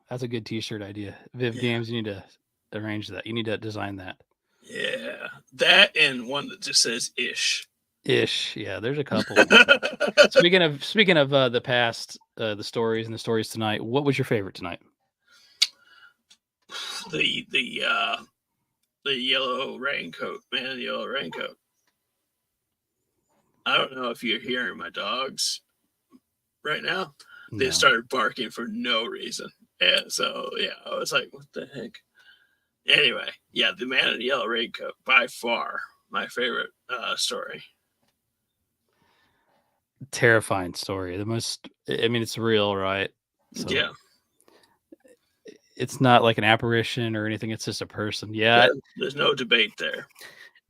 That's a good T-shirt idea. Viv Games, you need to arrange that. You need to design that. Yeah. That and one that just says ish. Ish. Yeah, there's a couple. Speaking of the past, the stories and the stories tonight, what was your favorite tonight? The yellow raincoat, man, the yellow raincoat. I don't know if you're hearing my dogs right now. They No. started barking for no reason. And so, yeah, I was like, what the heck? Anyway, yeah, the man in the yellow raincoat, by far my favorite story. Terrifying story. The most, I mean, it's real, right? So Yeah. it's not like an apparition or anything. It's just a person. Yeah. There's no debate there.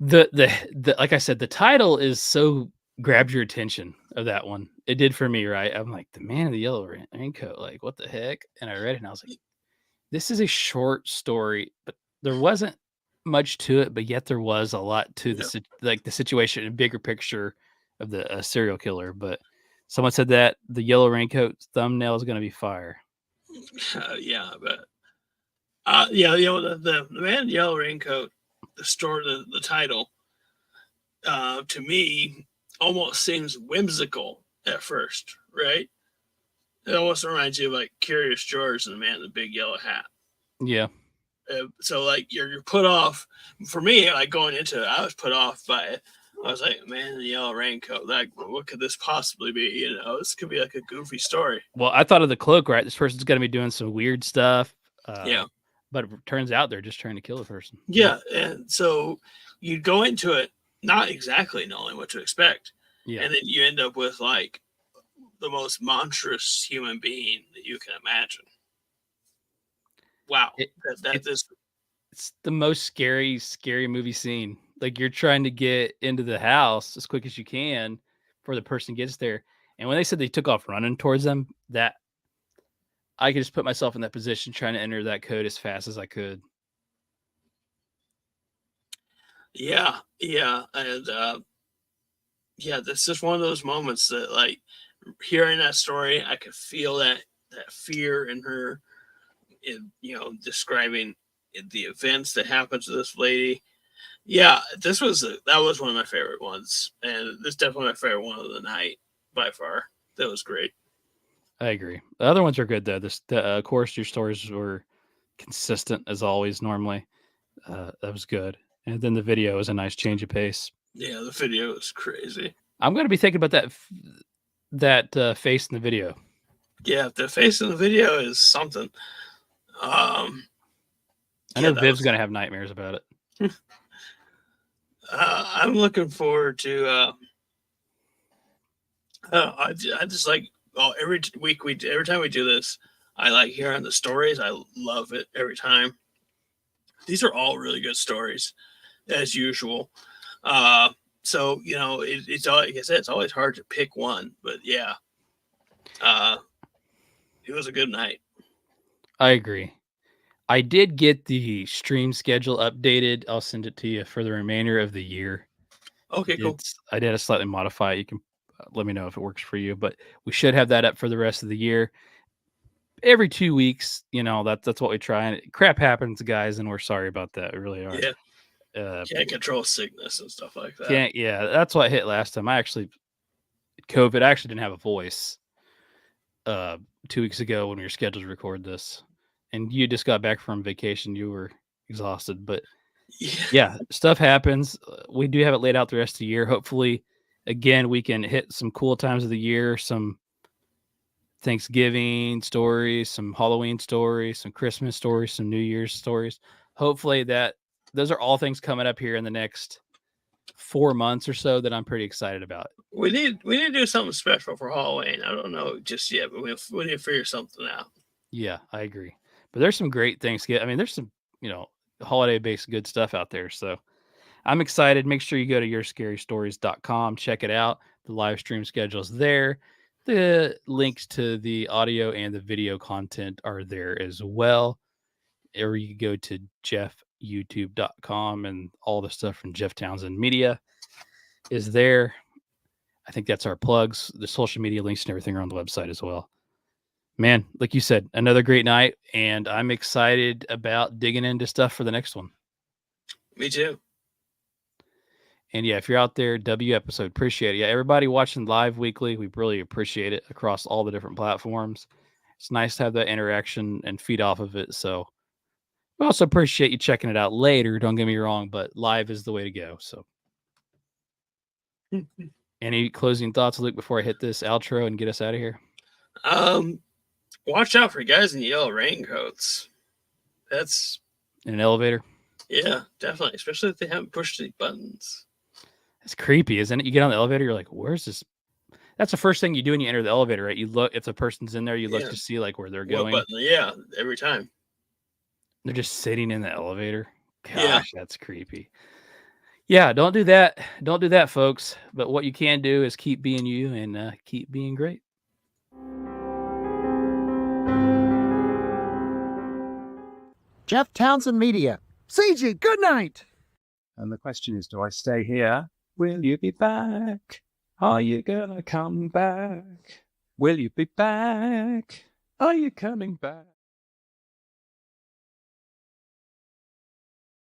The like I said, the title is so grabs your attention of that one. It did for me, right? I'm like, the man in the yellow raincoat, like what the heck? And I read it and I was like, this is a short story, but there wasn't much to it, but yet there was a lot to the situation and bigger picture of the serial killer. But someone said that the yellow raincoat thumbnail is going to be fire. Yeah, but yeah, you know, the man in the yellow raincoat, the title, to me almost seems whimsical at first, right? It almost reminds you of like Curious George and the man in the big yellow hat. Yeah. So like you're put off. For me, like going into it, I was put off by it. I was like, man in the yellow raincoat. Like, what could this possibly be? You know, this could be like a goofy story. Well, I thought of the cloak, right? This person's going to be doing some weird stuff. Yeah. But it turns out they're just trying to kill a person. Yeah. And so you go into it not exactly knowing what to expect. Yeah. And then you end up with like the most monstrous human being that you can imagine. Wow. It's the most scary movie scene. Like you're trying to get into the house as quick as you can before the person gets there. And when they said they took off running towards them, that I could just put myself in that position trying to enter that code as fast as I could. Yeah. Yeah. And yeah, this is one of those moments that like hearing that story, I could feel that fear in her, in, you know, describing the events that happened to this lady. Yeah, that was one of my favorite ones, and this is definitely my favorite one of the night by far. That was great. I agree. The other ones are good though. Of course, your stories were consistent as always. Normally, that was good, and then the video was a nice change of pace. Yeah, the video is crazy. I'm going to be thinking about that face in the video. Yeah, the face in the video is something. I know Viv's going to have nightmares about it. I'm looking forward to. I just like every time we do this, I like hearing the stories. I love it every time. These are all really good stories, as usual. So you know, it's all, like I said, it's always hard to pick one, but yeah, it was a good night. I agree. I did get the stream schedule updated. I'll send it to you for the remainder of the year. Okay, cool. I did slightly modify it. You can let me know if it works for you, but we should have that up for the rest of the year. Every 2 weeks, you know, that's what we try. And crap happens, guys, and we're sorry about that. We really are. Yeah. Can't control sickness and stuff like that. Yeah, that's what hit last time. COVID, I actually didn't have a voice 2 weeks ago when we were scheduled to record this. And you just got back from vacation. You were exhausted, but yeah, stuff happens. We do have it laid out the rest of the year. Hopefully, again, we can hit some cool times of the year, some Thanksgiving stories, some Halloween stories, some Christmas stories, some New Year's stories. Hopefully those are all things coming up here in the next 4 months or so that I'm pretty excited about. We need to do something special for Halloween. I don't know just yet, but we need to figure something out. Yeah, I agree. But there's some great Thanksgiving. I mean, there's some, holiday based good stuff out there. So I'm excited. Make sure you go to yourscarystories.com, check it out. The live stream schedule is there. The links to the audio and the video content are there as well. Or you can go to jeffyoutube.com, and all the stuff from Jeff Townsend Media is there. I think that's our plugs. The social media links and everything are on the website as well. Man, like you said, another great night, and I'm excited about digging into stuff for the next one. Me too. And yeah, if you're out there, episode, appreciate it. Yeah, everybody watching live weekly, we really appreciate it across all the different platforms. It's nice to have that interaction and feed off of it. So we also appreciate you checking it out later. Don't get me wrong, but live is the way to go. So any closing thoughts, Luke, before I hit this outro and get us out of here? Watch out for guys in yellow raincoats. That's in an elevator. Yeah, definitely. Especially if they haven't pushed any buttons. It's creepy, isn't it? You get on the elevator, you're like, where's this? That's the first thing you do when you enter the elevator, right? You look, if the person's in there, you look to see like where they're going. Button? Yeah, every time. They're just sitting in the elevator. Gosh, that's creepy. Yeah, don't do that. Don't do that, folks. But what you can do is keep being you and keep being great. Jeff Townsend Media. CG, good night. And the question is, do I stay here? Will you be back? Are you gonna come back? Will you be back? Are you coming back?